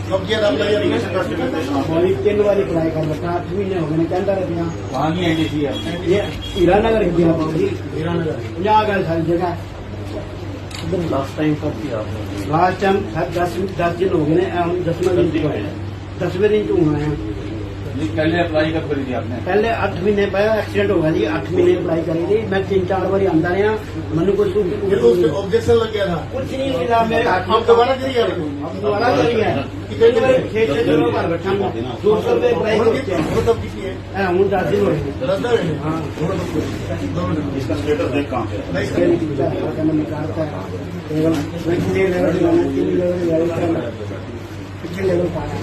कब किया था आपने एप्लीकेशन? 3 बारी अप्लाई कर बैठा, 8 महीने हो गए कहता रहे यहाँ। वहाँ की एनडीसी है ये हीरा नगर गया बाबू जी, हीरानगर 50 गए सारी जगह। लास्ट टाइम कब किया आपने? लास्ट टाइम 10 दिन हो गए, 10वें दिन को है, 10वें दिन क्यों हुआ है? पहले अप्लाई कब करी थी आपने? पहले 8 महीने पहले एक्सीडेंट होगा जी, 8 महीने अप्लाई करी थी मैं, 3-4 बार आंदा रहा, मैंने कुछ ऑब्जेक्शन लग गया था। कुछ नहीं मिला मेरे हाथ में। आप दोबारा करिए, अब दोबारा करी है, कितनी बार 6 किलो पर बैठा हूँ, 200 रुपये अप्लाई करते हैं। वो तब कितनी है? हूँ 10 दिन हो गए। 10 दिन? हाँ, इसका स्टेटस देख कहाँ पे है? लेवल पाया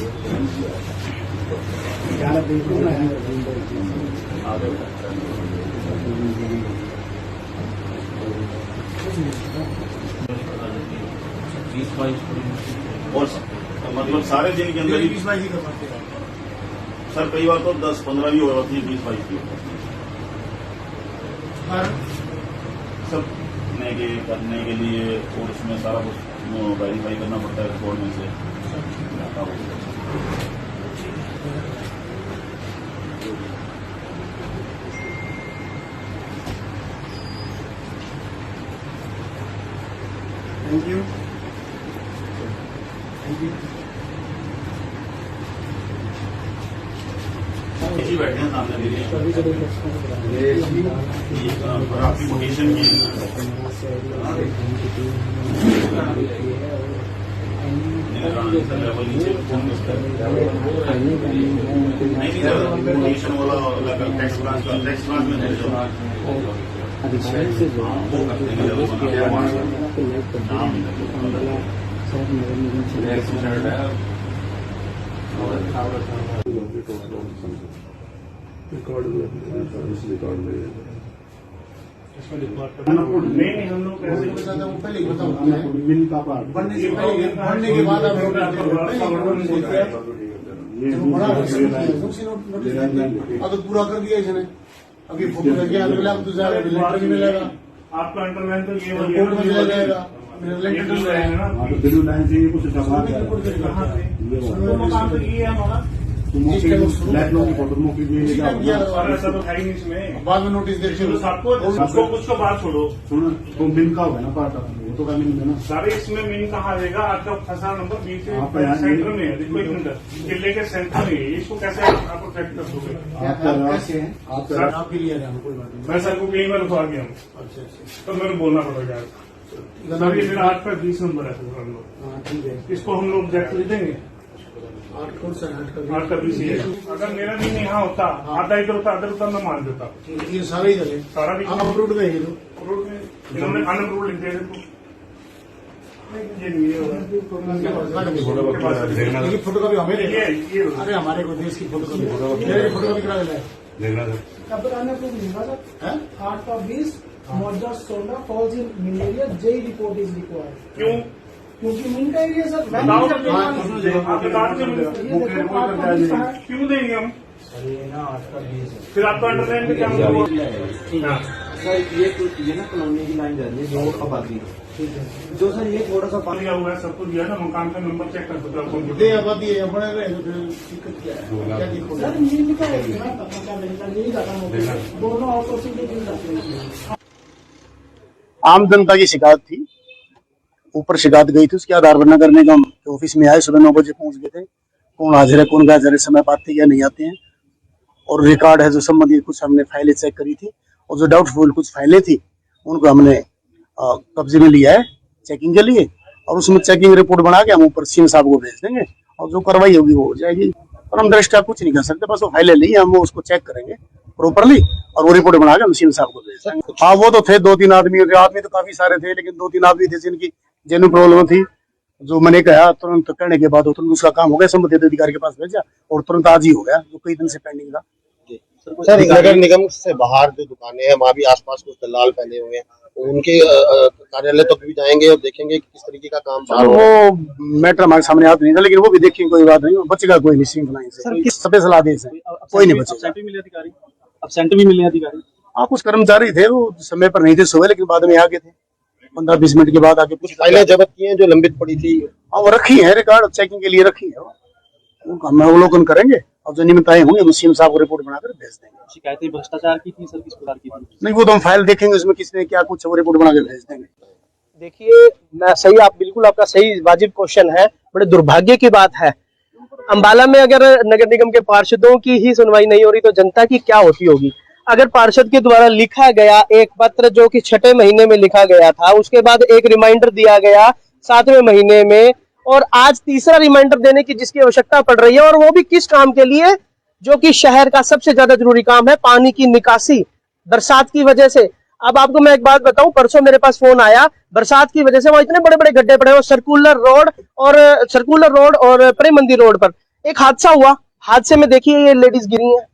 ज्यादा बिल्कुल नहीं। और मतलब सारे दिन के अंदर ही 20-22 ही कर सकते हैं सर, कई बार तो 10-15 भी हो जाती है, 20-22 की सब करने के लिए, और उसमें सारा कुछ वेरीफाई करना पड़ता है रिकॉर्ड में से। Thank you. Thank you. इसी बैठे हैं सामने दीदी, और आपकी लोकेशन की लेवल नीचे नहीं सर, लोकेशन वाला टैक्स ब्रांच में नहीं हम लोग ऐसे पहले ही बताओ, मिल का पार्ट बनने से पहले, बनने के बाद आप अब तो पूरा कर दिया इसने, अभी फोटो लग गया, अगला तो लेटर भी मिलेगा, आपका अंडरलाइन तो ये कोर्ट में चला जाएगा, लेटर मिल जाएगा ना। मकान तो ये है हमारा, बाद में नोटिस दे सबको कुछ को बात छोड़ो, तो मिल का होगा ना पार्ट, वो तो का मिल ना सारे इसमें मीन कहाँ रहेगा? आपका फंसा नंबर 20 सेंटर में है, देखो एक मिनट, किले के सेंटर में है, इसको कैसे आप प्रोटेक्ट कर दोगे? कैसे हैं आप के लिए कोई बात नहीं, मैं सर को कहीं में रुकवा गया हूँ, अच्छा तो मेरे बोलना पड़ेगा सर, ये मेरा 8 पर 20 नंबर है हम लोग, ठीक है, इसको हम लोग जैक देंगे। 8 फुट से 8 का 8 का 20 ही है। अगर मेरा दिन यहाँ होता, आधा इधर होता, आधा उधर, मैं मान देता। ये सारा ही चले, सारा भी अनअप्रूव्ड में है ये रोड में इन्होंने अनअप्रूव्ड लिख दिया है। ये नहीं है ये फोटोकॉपी हमें ये अरे हमारे को देश की फोटोकॉपी फोटोकॉपी करा देना है। देखना सर, कब्राना को मिलेगा सर 8 का 20 मौजा 16 falls in malaria JE report is required. क्यों? क्योंकि मिनट है ये सर बताओ, आप बता दीजिए क्यों देंगे हम? फिर आपका अंडरलाइन क्या होगा? सर ये ना कॉलोनी की लाइन जा रही है जो आबादी, ठीक है, जो सर ये थोड़ा सा दिया हुआ है, सब कुछ दिया ना, मकान का नंबर चेक कर सकते हो। दे आबादी है बड़े रहे तो फिर दिक्कत क्या है? क्या दिक्कत सर ये लिखा है ना पता लगेगा यही खत्म हो गया, दोनों आउटसोर्सिंग के बिल जाते हैं। आम जनता की शिकायत थी, ऊपर शिकायत गई थी, उसके आधार पर नगर निगम के ऑफिस में आए, सुबह 9 बजे पहुंच गए थे। कौन हाजिर है कौन गैर समय पर आते या नहीं आते हैं, और रिकॉर्ड है जो संबंधित कुछ हमने फाइलें चेक करी थी, और जो डाउटफुल कुछ फाइलें थी उनको हमने कब्जे में लिया है चेकिंग के लिए, और उसमें चेकिंग रिपोर्ट बना के हम ऊपर सीएम साहब को भेज देंगे, और जो कार्रवाई होगी वो हो जाएगी। और हम दृष्टा कुछ नहीं कर सकते, बस वो फाइलें ली हम उसको चेक करेंगे प्रॉपरली, और वो रिपोर्ट बना के हम सीएम साहब को भेज देंगे। हाँ वो तो थे 2-3 आदमी तो काफी सारे थे, लेकिन 2-3 आदमी थे जिनकी जेन्युइन प्रॉब्लम थी, जो मैंने कहा तुरंत करने के बाद तुरंत उसका काम हो गया, संबंधित अधिकारी के पास भेजा और तुरंत आज ही हो गया, जो कई दिन से पेंडिंग था। सर नगर निगम से बाहर जो दुकानें हैं वहाँ भी आसपास कुछ दलाल फैले हुए हैं, उनके कार्यालय तक भी जाएंगे और देखेंगे कि किस तरीके का काम चल रहा है। वो मैटर हमारे सामने आता नहीं था, लेकिन वो भी देखेंगे, कोई बात नहीं, बचेगा कोई नहीं सीएम फ्लाइंग से, स्पेशल आदेश है, कोई नहीं बचेगा। एब्सेंट भी मिले अधिकारी, हाँ कुछ कर्मचारी थे वो समय पर नहीं थे सुबह, लेकिन बाद में आगे थे 15-20 मिनट के बाद आके कुछ फाइलें जब्त की हैं जो लंबित पड़ी थी। हाँ वो रखी है, रिकॉर्ड चेकिंग के लिए रखी है, उनको हम अवलोकन करेंगे और जो नियमितताएं होंगी वो सीएम साहब को रिपोर्ट बनाकर भेज देंगे। शिकायतें भ्रष्टाचार की थी सर, किस प्रकार की थी? नहीं वो तो हम फाइल देखेंगे, उसमें किसने क्या कुछ वो रिपोर्ट बना के भेज देंगे। देखिए मैं सही, आप बिल्कुल आपका सही वाजिब क्वेश्चन है। बड़े दुर्भाग्य की बात है, अंबाला में अगर नगर निगम के पार्षदों की ही सुनवाई नहीं हो रही तो जनता की क्या होती होगी। अगर पार्षद के द्वारा लिखा गया एक पत्र जो कि 6ठे महीने में लिखा गया था, उसके बाद एक रिमाइंडर दिया गया 7वें महीने में, और आज तीसरा रिमाइंडर देने की जिसकी आवश्यकता पड़ रही है, और वो भी किस काम के लिए, जो कि शहर का सबसे ज्यादा जरूरी काम है, पानी की निकासी बरसात की वजह से। अब आपको मैं एक बात बताऊं, परसों मेरे पास फोन आया, बरसात की वजह से वहां इतने बड़े बड़े गड्ढे पड़े हैं, सर्कुलर रोड और प्रेम मंदिर रोड पर एक हादसा हुआ। हादसे में देखिए ये लेडीज गिरी हैं,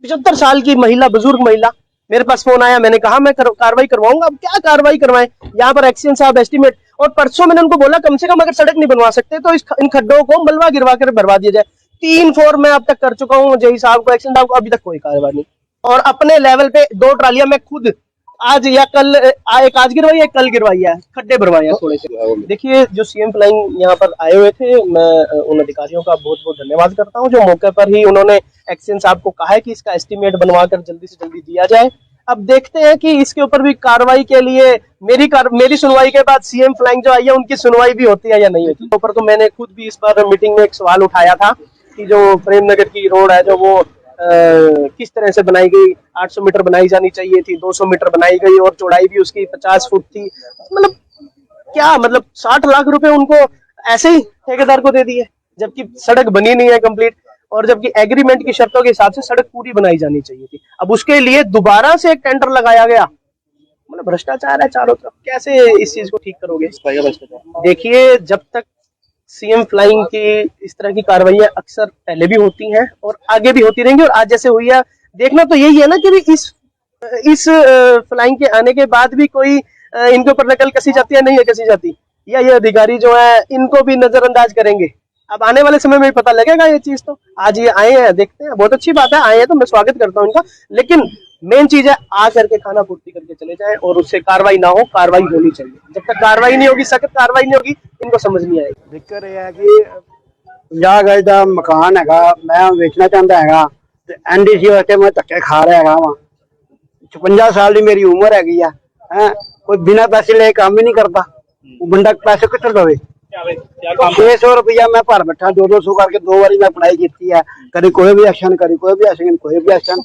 75 साल की महिला, बुजुर्ग महिला। मेरे पास फोन आया, मैंने कहा मैं कार्रवाई करवाऊंगा। अब क्या कार्रवाई करवाएं, यहाँ पर एक्सीडेंट साहब एस्टीमेट, और परसों मैंने उनको बोला कम से कम अगर सड़क नहीं बनवा सकते तो इन खड्डों को मलबा गिरवा कर भरवा दिया जाए। 3 फोर मैं अब तक कर चुका हूँ जेई साहब को, एक्सीडेंट साहब को, अभी तक कोई कार्रवाई नहीं। और अपने लेवल पे 2 ट्रालियां मैं खुद आज या कल, एक आज गिरवाई है, कल गिरवाई है, खड्डे भरवाए हैं थोड़े से। देखिए जो सीएम फ्लाइंग यहाँ पर आए हुए थे, मैं उन अधिकारियों का बहुत बहुत धन्यवाद करता हूँ, जो मौके पर ही उन्होंने एक्सीडेंट साहब को कहा है कि इसका एस्टीमेट बनवाकर जल्दी से जल्दी दिया जाए। अब देखते हैं कि इसके ऊपर भी कार्रवाई के लिए मेरी सुनवाई के बाद सीएम फ्लाइंग जो आई है उनकी सुनवाई भी होती है या नहीं होती। ऊपर तो मैंने खुद भी इस पर मीटिंग में एक सवाल उठाया था कि जो प्रेम नगर की रोड है, जो वो किस तरह से बनाई गई, 800 मीटर बनाई जानी चाहिए थी, 200 मीटर बनाई गई, और चौड़ाई भी उसकी 50 फुट थी। मतलब क्या, मतलब 60 लाख रुपए उनको ऐसे ही ठेकेदार को दे दिए, जबकि सड़क बनी नहीं है कंप्लीट, और जबकि एग्रीमेंट की शर्तों के हिसाब से सड़क पूरी बनाई जानी चाहिए थी। अब उसके लिए दोबारा से एक टेंडर लगाया गया। मतलब भ्रष्टाचार है चारों तरफ, कैसे इस चीज को ठीक करोगे? देखिए जब तक सीएम फ्लाइंग की इस तरह की कार्रवाइयां अक्सर पहले भी होती हैं और आगे भी होती रहेंगी, और आज जैसे हुई है, देखना तो यही है ना कि इस फ्लाइंग के आने के बाद भी कोई इनके ऊपर नकल कसी जाती है, नहीं है कसी जाती, या ये अधिकारी जो है इनको भी नजरअंदाज करेंगे। अब आने वाले समय में पता लगेगा ये चीज। तो आज ये आए हैं, देखते हैं, बहुत अच्छी बात है, आए हैं तो मैं स्वागत करता हूँ इनका, लेकिन मेन चीज है आ करके खाना पूर्ति करके चले जाएं, और उससे कार्रवाई ना हो, कार्रवाई होनी चाहिए। जब तक कार्रवाई नहीं होगी, सख्त कार्रवाई नहीं होगी, इनको समझ नहीं आएगी। दिक्कत यह है कि 50 गज का मकान है, मैं वेचना चाहता है, एनडीसी वास्ते मैं धक्के खा रहा है। वहां 56 साल की मेरी उम्र हैगी है, कोई बिना पैसे ले काम ही नहीं करता। बंदा पैसे कितने दवे? 600 रुपया मैं भर बैठा, 200 करके 2 बारी मैं पढ़ाई की है, कभी कोई भी एक्शन, कभी कोई भी एक्शन, कोई भी एक्शन।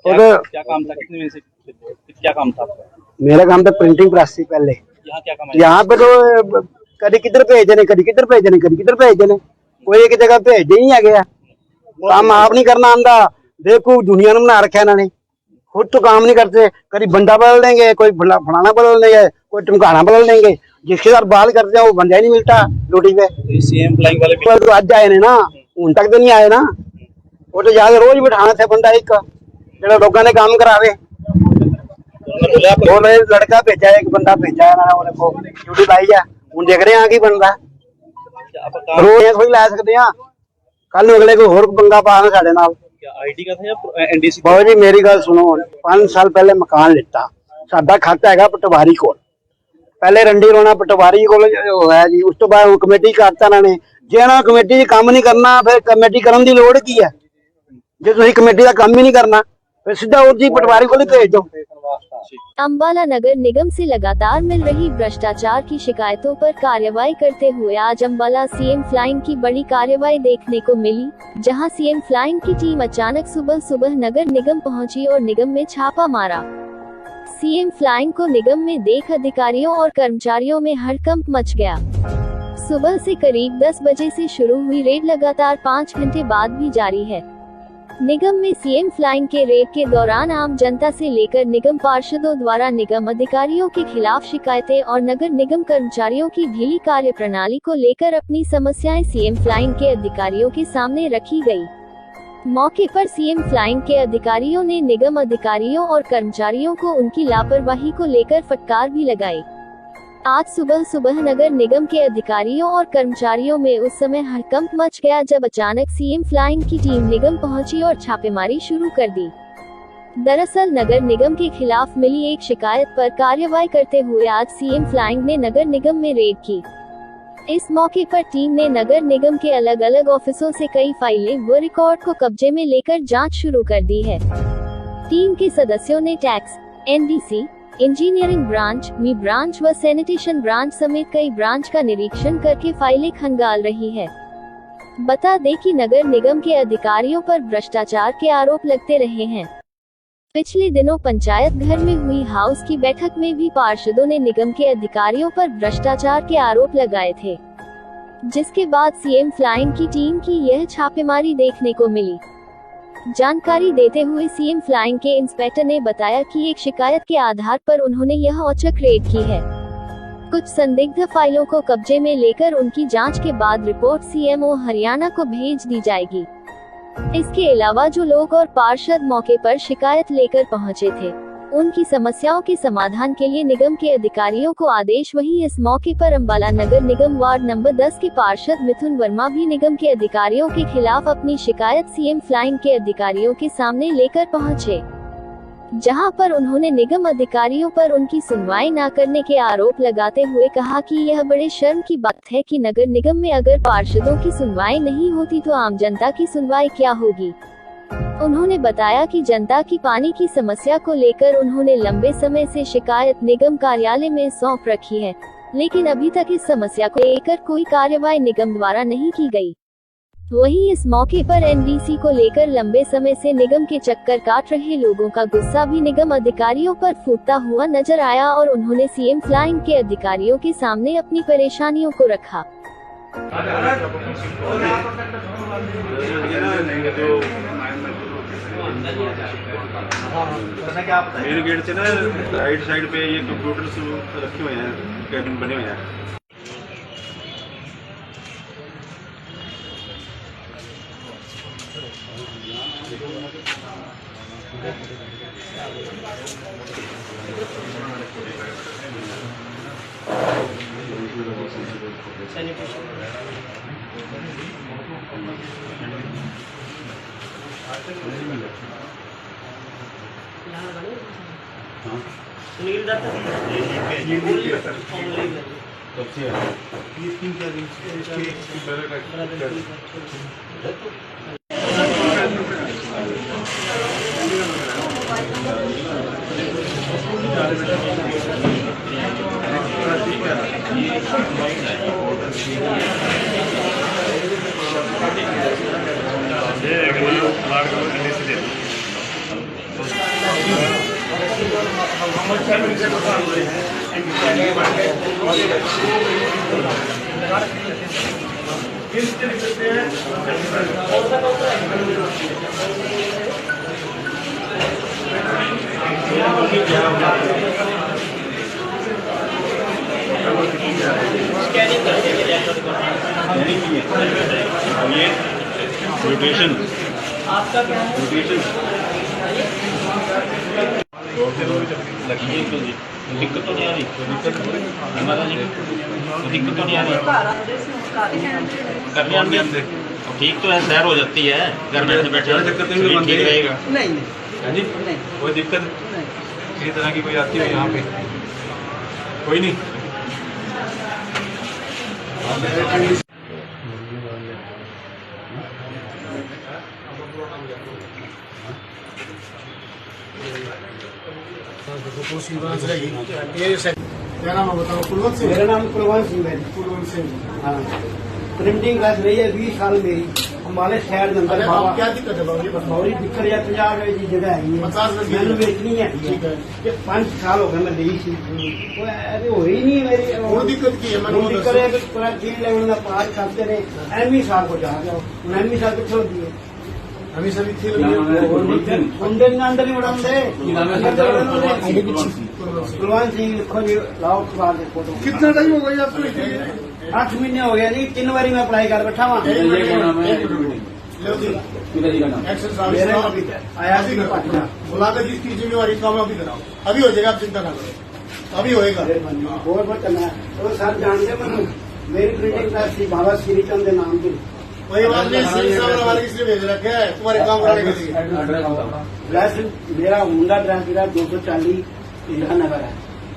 क्या काम था, कितने से क्या काम था आपका? मेरा काम था प्रिंटिंग प्रेस थी पहले। यहाँ क्या काम है? यहाँ पे तो कभी किधर भेज देने, कभी किधर भेज देने, कभी किधर भेज देने। कोई एक जगह भेजते ही नहीं है। काम आप नहीं करना आंदा, देखो दुनिया ने बना रखा इन्होंने, खुद तो काम नहीं करते। कभी बंदा बदल देंगे, कोई फलाना बदल देंगे, कोई टमकाना बदल देंगे, जिसके साथ बाल करते हैं वो बंदा ही नहीं मिलता ड्यूटी पे। सीएम फ्लाइंग वाले तो आज आए ने ना, उन तक तो नहीं आए ना। वो तो जाके रोज बिठाना थे बंदा एक जो लोगों ने काम करावे। वो लड़का भेजा है, एक बंदा भेजा है ना, को ड्यूटी लाई है। हूं देख रहे हैं की बनता रोज थोड़ी ला सकते हैं। कल अगले को होर पंगा पाना साढ़े नाल। आईटी का था या एनडीसी? बाबू जी मेरी गल सुनो, 5 साल पहले मकान लिता, साडा खाता है पटवारी को, पहले रंडी रोना पटवारी को है जी। उस तो बाद कमेटी करता इन्होंने। जे ना कमेटी काम नहीं करना, फिर कमेटी करने की लोड़ की है? जो तुम कमेटी का काम ही नहीं करना, फिर सीधा उस जी पटवारी को भेज दो। अंबाला नगर निगम से लगातार मिल रही भ्रष्टाचार की शिकायतों पर कार्रवाई करते हुए आज अंबाला सीएम फ्लाइंग की बड़ी कार्रवाई देखने को मिली, जहां सीएम फ्लाइंग की टीम अचानक सुबह सुबह नगर निगम पहुंची और निगम में छापा मारा। सीएम फ्लाइंग को निगम में देख अधिकारियों और कर्मचारियों में हड़कंप मच गया। सुबह से करीब 10 बजे से शुरू हुई रेड लगातार 5 घंटे बाद भी जारी है। निगम में सीएम फ्लाइंग के रेड के दौरान आम जनता से लेकर निगम पार्षदों द्वारा निगम अधिकारियों के खिलाफ शिकायतें और नगर निगम कर्मचारियों की ढीली कार्य प्रणाली को लेकर अपनी समस्याएं सीएम फ्लाइंग के अधिकारियों के सामने रखी गई। मौके पर सीएम फ्लाइंग के अधिकारियों ने निगम अधिकारियों और कर्मचारियों को उनकी लापरवाही को लेकर फटकार भी लगाई। आज सुबह सुबह नगर निगम के अधिकारियों और कर्मचारियों में उस समय हड़कंप मच गया जब अचानक सीएम फ्लाइंग की टीम निगम पहुंची और छापेमारी शुरू कर दी। दरअसल नगर निगम के खिलाफ मिली एक शिकायत पर कार्रवाई करते हुए आज सीएम फ्लाइंग ने नगर निगम में रेड की। इस मौके पर टीम ने नगर निगम के अलग अलग ऑफिसों से कई फाइलें व रिकॉर्ड को कब्जे में लेकर जांच शुरू कर दी है। टीम के सदस्यों ने टैक्स, एनडीसी, इंजीनियरिंग ब्रांच, मी ब्रांच व सैनिटेशन ब्रांच समेत कई ब्रांच का निरीक्षण करके फाइलें खंगाल रही है। बता दें कि नगर निगम के अधिकारियों पर भ्रष्टाचार के आरोप लगते रहे हैं। पिछले दिनों पंचायत घर में हुई हाउस की बैठक में भी पार्षदों ने निगम के अधिकारियों पर भ्रष्टाचार के आरोप लगाए थे, जिसके बाद सीएम फ्लाइंग की टीम की यह छापेमारी देखने को मिली। जानकारी देते हुए सीएम फ्लाइंग के इंस्पेक्टर ने बताया कि एक शिकायत के आधार पर उन्होंने यह औचक रेड की है। कुछ संदिग्ध फाइलों को कब्जे में लेकर उनकी जांच के बाद रिपोर्ट सीएमओ हरियाणा को भेज दी जाएगी। इसके अलावा जो लोग और पार्षद मौके पर शिकायत लेकर पहुंचे थे, उनकी समस्याओं के समाधान के लिए निगम के अधिकारियों को आदेश। वहीं इस मौके पर अंबाला नगर निगम वार्ड नंबर 10 के पार्षद मिथुन वर्मा भी निगम के अधिकारियों के खिलाफ अपनी शिकायत सीएम फ्लाइंग के अधिकारियों के सामने लेकर पहुंचे, जहां पर उन्होंने निगम अधिकारियों पर उनकी सुनवाई न करने के आरोप लगाते हुए कहा कि यह बड़े शर्म की बात है कि नगर निगम में अगर पार्षदों की सुनवाई नहीं होती तो आम जनता की सुनवाई क्या होगी। उन्होंने बताया कि जनता की पानी की समस्या को लेकर उन्होंने लंबे समय से शिकायत निगम कार्यालय में सौंप रखी है, लेकिन अभी तक इस समस्या को लेकर कोई कार्रवाई निगम द्वारा नहीं की गई। वहीं इस मौके पर एनडीसी को लेकर लंबे समय से निगम के चक्कर काट रहे लोगों का गुस्सा भी निगम अधिकारियों पर फूटता हुआ नजर आया और उन्होंने सीएम फ्लाइंग के अधिकारियों के सामने अपनी परेशानियों को रखा। मेन गेट से ना राइट साइड पे ये कंप्यूटर्स रखे हुए हैं, कैबिन बने हुए हैं। सुनील दत्त किसके लिख सकते हैं? ये रोटेशन आपका क्या है? रोटेशन लगी है, दिक्कत तो नहीं आ रही, हमारा जी दिक्कत तो नहीं आ रही, करने आने ठीक तो है, सैर हो जाती है घर बैठे बैठे, ठीक रहेगा। नहीं है जी, कोई दिक्कत किसी तरह की कोई आती हो यहाँ पे? कोई नहीं। क्या नाम है बताओ? कुलवंत सिंह। मेरा नाम कुलवंत सिंह है। कुलवंत सिंह। हाँ, प्रिंटिंग प्रेस रही है 20 साल मेरी हमारे शहर के अंदर। अब क्या दिक्कत है बाबू? बड़ी दिक्कत है 50 गज की जगह है 50 गज की मैंने बेचनी है। ठीक है। ये 5 साल हो गए मैं ली सी वो अरे हो ही नहीं मेरी। और दिक्कत की है? मैंने वो दिक्कत है कि पूरा 3 लेवल का पास करते रहे एमई साहब को जा जाओ एमई साहब को छोड़ दिए हमेशा भी थी अंदर अंदर ही उड़ाते। कुलवंत सिंह लिखो जी, लाओ अखबार के फोटो। कितना टाइम हो गया आपको? 8 महीने हो गया जी, 3 बारी मैं अप्लाई कर बैठा वहाँ। एक्शन आया सी पटना बुलाकर जिसकी जिम्मेवारी काम अभी कराओ, अभी हो जाएगा, आप चिंता ना करो, अभी होएगा। बहुत बहुत करना है। तो सर जानते मैं मेरी प्रिंटिंग प्रेस थी बाबा श्रीचंद के नाम की। वही बात नहीं, सिंह साहब ने हमारे किसने भेज रखे है तुम्हारे काम कराने के लिए? ड्रेस मेरा मुंडा ड्रेस मेरा 240 इंदिरा नगर है।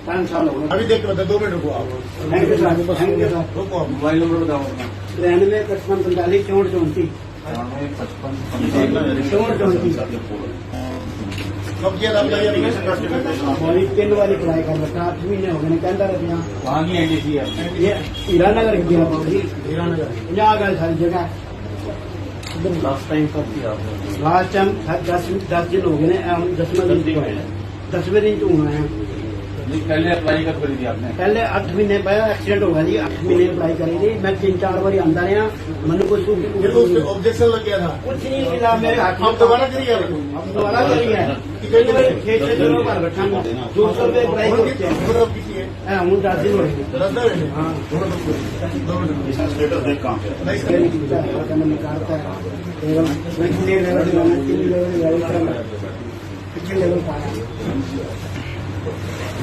5 साल हो गए। अभी देख के बता, 2 मिनट रुको आप, thank you sir, thank you sir. रुको आप। मोबाइल नंबर बताओ अपना। 93 55 45 64 34 कब किया था आपका ये एप्लीकेशन? हमारी 3 बारी अप्लाई कर बैठा, 8 महीने हो गए कहता रहा। वहाँ की एनडीसी है ये हीरा नगर गया बाबू जी, हीरानगर। 50 गज सारी जगह। लास्ट टाइम कब किया आपने? लास्ट टाइम 10 दिन हो गए 10वें दिन तो है 10वें दिन तो हुआ है। पहले अप्लाई कब करी थी आपने? पहले 8 महीने पहले एक्सीडेंट हो गया जी, 8 महीने अप्लाई करी थी मैं 3-4 बार अंदर रहा मैंने कुछ ये तो उसमें ऑब्जेक्शन लग गया था। कुछ नहीं मिला मेरे हाथ में। अब दोबारा करिए आप। अब दोबारा करी है कितनी बार 6 दिनों पर बैठा 200 रुपये अप्लाई करते हैं। मतलब किसी है हम 10 दिन हो गए। रद्दा है? हाँ, 2 मिनट। स्टेटस देख कहाँ पे है? निकालता है मैं कितने लेवल 3 लेवल कितने लेवल पाया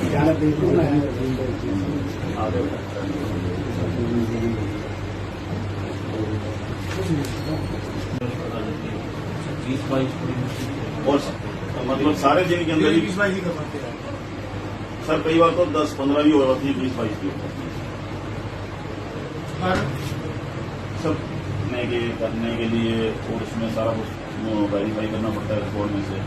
ज्यादा बिल्कुल ना है। 20-22 और मतलब सारे दिन के अंदर ही 20-22 ही कर पाते हैं सर, कई बार तो 10-15 भी हो जाती है, 20-22 भी होती है सब करने के लिए। और उसमें सारा कुछ वेरीफाई करना पड़ता है रिकॉर्ड में से।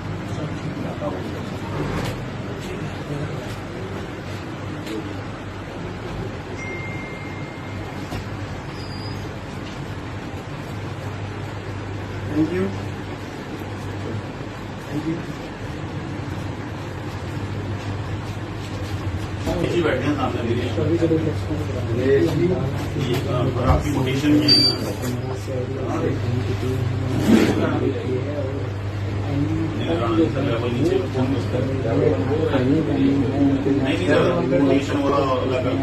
Thank you, thank you. बैठे हैं सामने आपकी मोटेशन की लेवल नीचे नहीं सर, मोटेशन वाला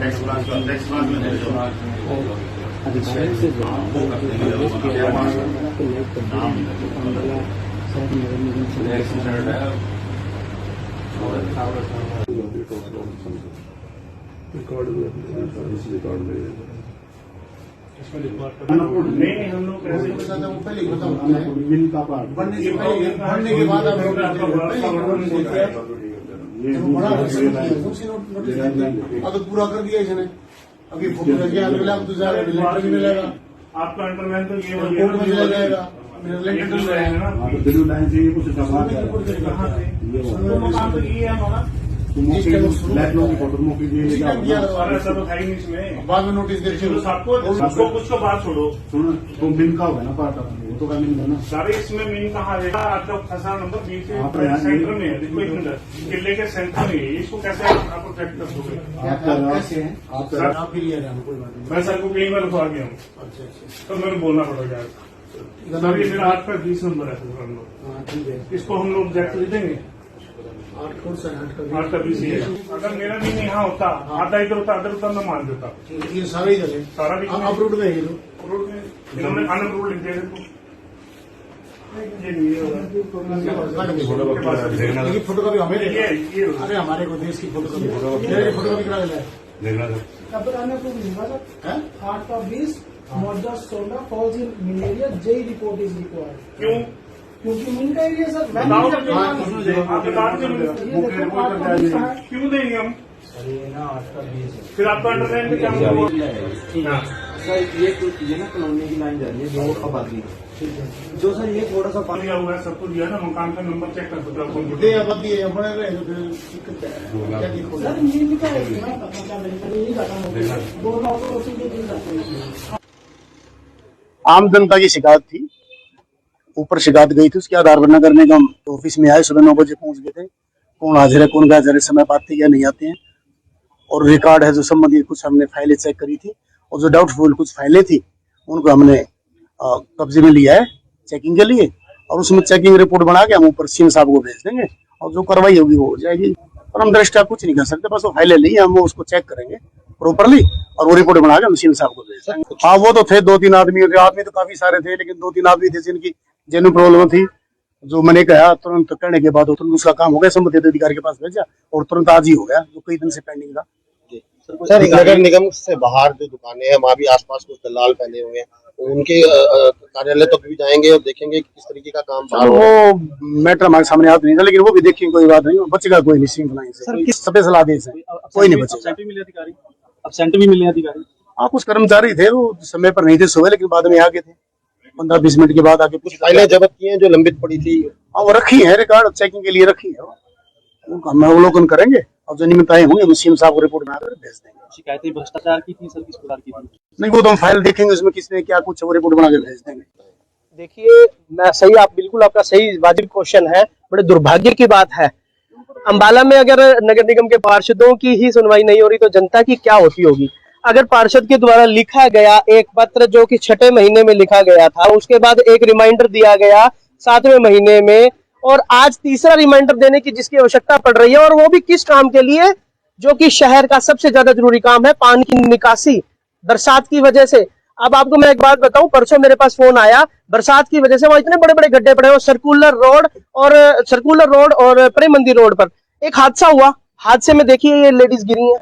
टेक्स्ट ब्रांच में वो करते हैं नहीं हम लोग कैसे पहले ही बताऊँ बढ़ने के बाद आप अब पूरा कर दिया इसने, अभी फोटो लग गया, अगला तो लेटर भी मिलेगा आपका अंडरलाइन तो ये कोर्ट में चला जाएगा, लेटर रहेगा ना। बिल्कुल लाइन से कुछ कहाँ से? तो मकान तो ये है हमारा। लखनऊ की फोटो मौके और ऐसा तो है ही नहीं इसमें। बाद में नोटिस दे चलो सबको उसको कुछ तो बात छोड़ो। सुनो तो बिन का होगा ना पार्ट वो तो का मिल ना सारे इसमें मीन कहाँ है? आपका फंसा नंबर बीच सेंटर में है। देखो एक मिनट, किले के सेंटर में है। इसको कैसे आप प्रोटेक्ट कर दोगे? कैसे हैं आप फिर ये रहना कोई बात नहीं। मैं सर को कई बार उठा गया हूँ, अच्छा अच्छा तो मेरे बोलना पड़ेगा। सर ये मेरा 8 का 20 नंबर है सर हम लोग। हाँ ठीक है इसको हम लोग ऑब्जेक्ट दे देंगे। 8 कौन सा 8 का 20 है। अगर मेरा भी यहाँ होता, आधा इधर होता आधा उधर मैं मान देता। ये सारा ही चले सारा भी आप रूट में है ये तो रोड में इन्होंने अनअप्रूव लिख दिया देखो। ये नहीं होगा। लेकिन फोटो कॉपी हमें ये अरे हमारे को देश की फोटो कॉपी करा देना है घबराने को नहीं होगा सर। हैं? 8 का 20 model 16 falls in malaria JE report is required. क्यों? क्योंकि मिनका एरिया सर मैं बताओ नहीं कर आप बता दीजिए क्यों देंगे हम? फिर आपका अंडरलाइन में क्या होगा? सर ये ना कॉलोनी की लाइन जा रही है दो आबादी जो सर ये थोड़ा सा पानी दिया हुआ है, सब कुछ दिया ना, मकान का नंबर चेक कर सकते हो। दे आबादी है बड़े रहे तो फिर दिक्कत है क्या दिक्कत सर मिनका एरिया मैं पता नहीं जाता हूँ 2 नौ तो उसी के दिन जाते हैं। आम जनता की शिकायत थी, ऊपर शिकायत गई थी, उसके आधार पर नगर निगम ऑफिस में आए, सुबह 9 बजे पहुंच गए थे। कौन हाजिर है कौन गैर इस समय आते या नहीं आते हैं, और रिकॉर्ड है जो संबंधित कुछ हमने फाइलें चेक करी थी, और जो डाउटफुल कुछ फाइलें थी उनको हमने कब्जे में लिया है चेकिंग के लिए, और उसमें चेकिंग रिपोर्ट बना के हम ऊपर सीएम साहब को भेज देंगे, और जो कार्रवाई होगी वो हो जाएगी। और हम दृष्टा कुछ नहीं कर सकते, बस वो फाइलें ली हम वो उसको चेक करेंगे प्रॉपरली, और वो रिपोर्ट बना के हम सीएम साहब को भेज देंगे। हाँ वो तो थे 2-3 आदमी तो काफी सारे थे, लेकिन 2-3 आदमी थे जिनकी जेन्युइन प्रॉब्लम थी, जो मैंने कहा तुरंत करने के बाद तुरंत उसका काम हो गया, संबंधित अधिकारी के पास भेजा और तुरंत आज ही हो गया, जो कई दिन से पेंडिंग था। सर नगर निगम से बाहर जो दुकानें हैं वहाँ भी आसपास कुछ दलाल फैले हुए हैं, उनके कार्यालय तक भी जाएंगे और देखेंगे कि किस तरीके का काम चल रहा है। वो मैटर हमारे सामने आता नहीं था, लेकिन वो भी देखेंगे, कोई बात नहीं, बचेगा कोई नहीं श्रृंखला से, स्पेशल आदेश है, कोई नहीं बचेगा। एब्सेंट भी मिले अधिकारी। हाँ कुछ कर्मचारी थे वो समय पर नहीं थे सुबह, लेकिन बाद में आगे थे, 15-20 मिनट के बाद आके कुछ फाइलें जब्त की हैं जो लंबित पड़ी थी। हाँ वो रखी है, रिकॉर्ड चेकिंग के लिए रखी है, उनका हम अवलोकन करेंगे, और जो नियमितताएं होंगी हम सीएम साहब को रिपोर्ट बनाकर भेज देंगे। शिकायतें भ्रष्टाचार की थी सर, किस प्रकार की थी? नहीं वो तो हम फाइल देखेंगे उसमें किसने क्या कुछ, वो रिपोर्ट बना के भेज देंगे। देखिए मैं सही, आप बिल्कुल आपका सही वाजिब क्वेश्चन है। बड़े दुर्भाग्य की बात है, अंबाला में अगर नगर निगम के पार्षदों की ही सुनवाई नहीं हो रही तो जनता की क्या होती होगी। अगर पार्षद के द्वारा लिखा गया एक पत्र जो कि 6ठे महीने में लिखा गया था, उसके बाद एक रिमाइंडर दिया गया 7वें महीने में, और आज तीसरा रिमाइंडर देने की जिसकी आवश्यकता पड़ रही है, और वो भी किस काम के लिए, जो कि शहर का सबसे ज्यादा जरूरी काम है, पानी की निकासी बरसात की वजह से। अब आपको मैं एक बात बताऊं, परसों मेरे पास फोन आया, बरसात की वजह से वहां इतने बड़े बड़े गड्ढे पड़े हैं, सर्कुलर रोड और प्रेम मंदिर रोड पर एक हादसा हुआ। हादसे में देखिए ये लेडीज गिरी है,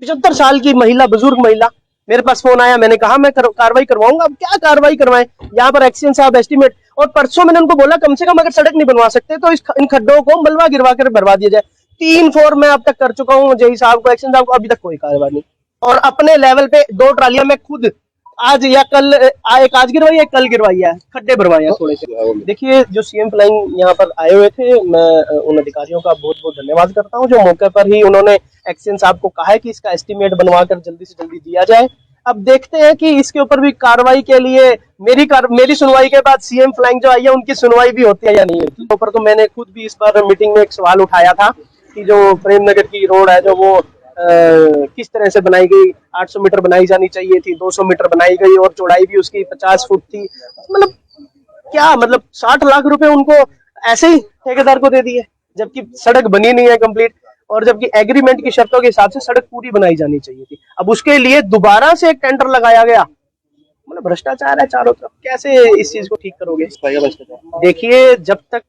75 साल की महिला, बुजुर्ग महिला। मेरे पास फोन आया, मैंने कहा मैं कार्रवाई करवाऊंगा। अब क्या कार्रवाई करवाएं, यहाँ पर एक्सीडेंट साहब एस्टीमेट, और परसों मैंने उनको बोला कम से कम अगर सड़क नहीं बनवा सकते तो इन खड्डों को मलबा गिरवा कर भरवा दिया जाए। 3 फोर मैं अब तक कर चुका हूँ जेई साहब को, एक्शन साहब को, अभी तक कोई कार्रवाई नहीं। और अपने लेवल पे 2 ट्रालियां मैं खुद आज या कल, एक आज गिरवाई है, कल गिरवाई है, खड्डे भरवाए हैं थोड़े से। देखिए जो सीएम फ्लाइंग यहाँ पर आए हुए थे, मैं उन अधिकारियों का बहुत बहुत धन्यवाद करता हूँ, जो मौके पर ही उन्होंने एक्शन साहब को कहा है कि इसका एस्टीमेट बनवा कर जल्दी से जल्दी दिया जाए। अब देखते हैं कि इसके ऊपर भी कार्रवाई के लिए मेरी सुनवाई के बाद सीएम फ्लाइंग जो आई है उनकी सुनवाई भी होती है या नहीं होती। ऊपर तो मैंने खुद भी इस बार मीटिंग में एक सवाल उठाया था कि जो प्रेम नगर की रोड है जो वो किस तरह से बनाई गई, 800 मीटर बनाई जानी चाहिए थी, 200 मीटर बनाई गई, और चौड़ाई भी उसकी 50 फुट थी। मतलब क्या, मतलब 60 लाख रुपए उनको ऐसे ही ठेकेदार को दे दिए, जबकि सड़क बनी नहीं है कंप्लीट, और जबकि एग्रीमेंट की शर्तों के हिसाब से सड़क पूरी बनाई जानी चाहिए थी। अब उसके लिए दोबारा से एक टेंडर लगाया गया। मतलब भ्रष्टाचार है चारों तरफ, कैसे इस चीज को ठीक करोगे? देखिए जब तक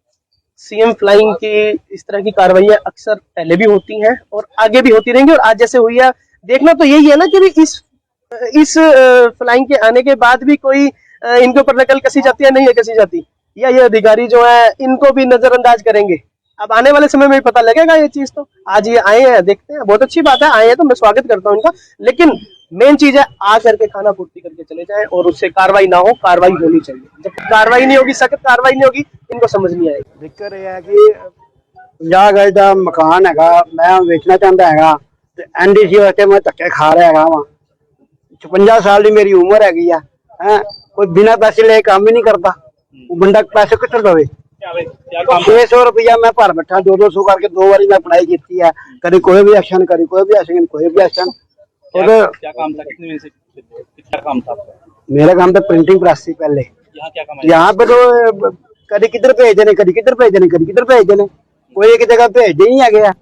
सीएम फ्लाइंग की इस तरह की कार्रवाइयां अक्सर पहले भी होती हैं और आगे भी होती रहेंगी, और आज जैसे हुई है, देखना तो यही है ना कि इस फ्लाइंग के आने के बाद भी कोई इनके ऊपर नकल कसी जाती है, नहीं है कसी जाती, या ये अधिकारी जो है इनको भी नजरअंदाज करेंगे। अब आने वाले समय में भी पता लगेगा ये चीज। तो आज ये आए हैं, देखते हैं, बहुत अच्छी बात है, आए हैं तो मैं स्वागत करता हूँ इनका, लेकिन मेन चीज है आ करके खाना पूर्ति करके चले जाएं, और उससे कार्रवाई ना हो, कार्रवाई होनी चाहिए। जब कार्रवाई नहीं होगी, सख्त कार्रवाई नहीं होगी, इनको समझ नहीं आएगी। दिक्कत यह है कि 50 ਗਜ ਦਾ ਮਕਾਨ ਹੈਗਾ, ਮੈਂ ਵੇਚਣਾ ਚਾਹੁੰਦਾ ਹੈਗਾ ਤੇ ਐਨਡੀਸੀ ਵਾਸਤੇ ਮੈਂ ਧੱਕੇ ਖਾ ਰਿਹਾ ਹੈਗਾ ਵਾ। 56 ਸਾਲ ਦੀ ਮੇਰੀ ਉਮਰ ਹੈਗੀ ਆ, ਹੈ ਕੋਈ ਬਿਨਾਂ ਪੈਸੇ ਲੈ ਕੰਮ ਹੀ ਨਹੀਂ ਕਰਦਾ। ਉਹ ਬੰਦਾ ਪੈਸੇ ਕਿੱਥੋਂ ਦੇਵੇ? 600 रुपया मैं भर बैठा, 200 करके 2 बारी मैं पढ़ाई की है, कभी कोई भी एक्शन, कभी कोई भी एक्शन, कोई भी एक्शन। क्या काम था? कितना काम था आपका? मेरा काम तो प्रिंटिंग प्रेस थी पहले। यहाँ पे तो कभी किधर भेज देने, कभी किधर भेज देने, कभी किधर भेज देने, कोई एक जगह भेज ही नहीं आ गया।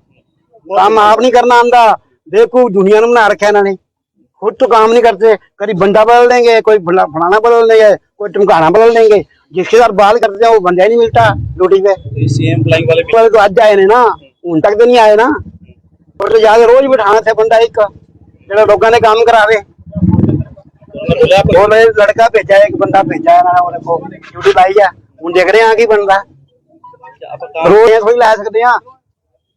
काम आप नहीं करना आंदा, देखो दुनिया ने बना रखा इन्होंने, खुद तो काम नहीं करते। कभी बंदा बदल देंगे, कोई फलाना बदल देंगे, कोई टमकाना बदल देंगे, जिसके साथ बात करते हैं वो बंदा ही नहीं मिलता ड्यूटी पे। सीएम फ्लाइंग वाले तो आज आए ने ना, उन तक तो नहीं आए ना। और तो जाके रोज बिठाना था बंदा एक जो लोगों ने काम करावे। वो लड़का भेजा, एक बंदा भेजा है को ड्यूटी लाई है, हूं देख रहे हैं की बनता रोज थोड़ी ला सकते हैं।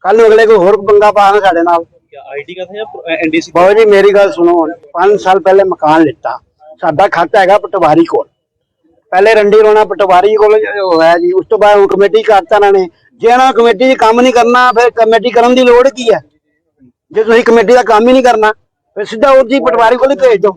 कल अगले को होर पंगा पाना साढ़े नाल। आईटी का था या एनडीसी? बाबू जी मेरी गल सुनो, 5 साल पहले मकान लिता, साडा खाता है पटवारी को, पहले रंडी रोना पटवारी को होया जी, उस तो बाद कमेटी करता इन्होंने। जे इन्होंने कमेटी च काम नहीं करना, फिर कमेटी करने की लोड़ की है? जे तुसीं कमेटी का काम ही नहीं करना, फिर सीधा उस पटवारी को भेज दो।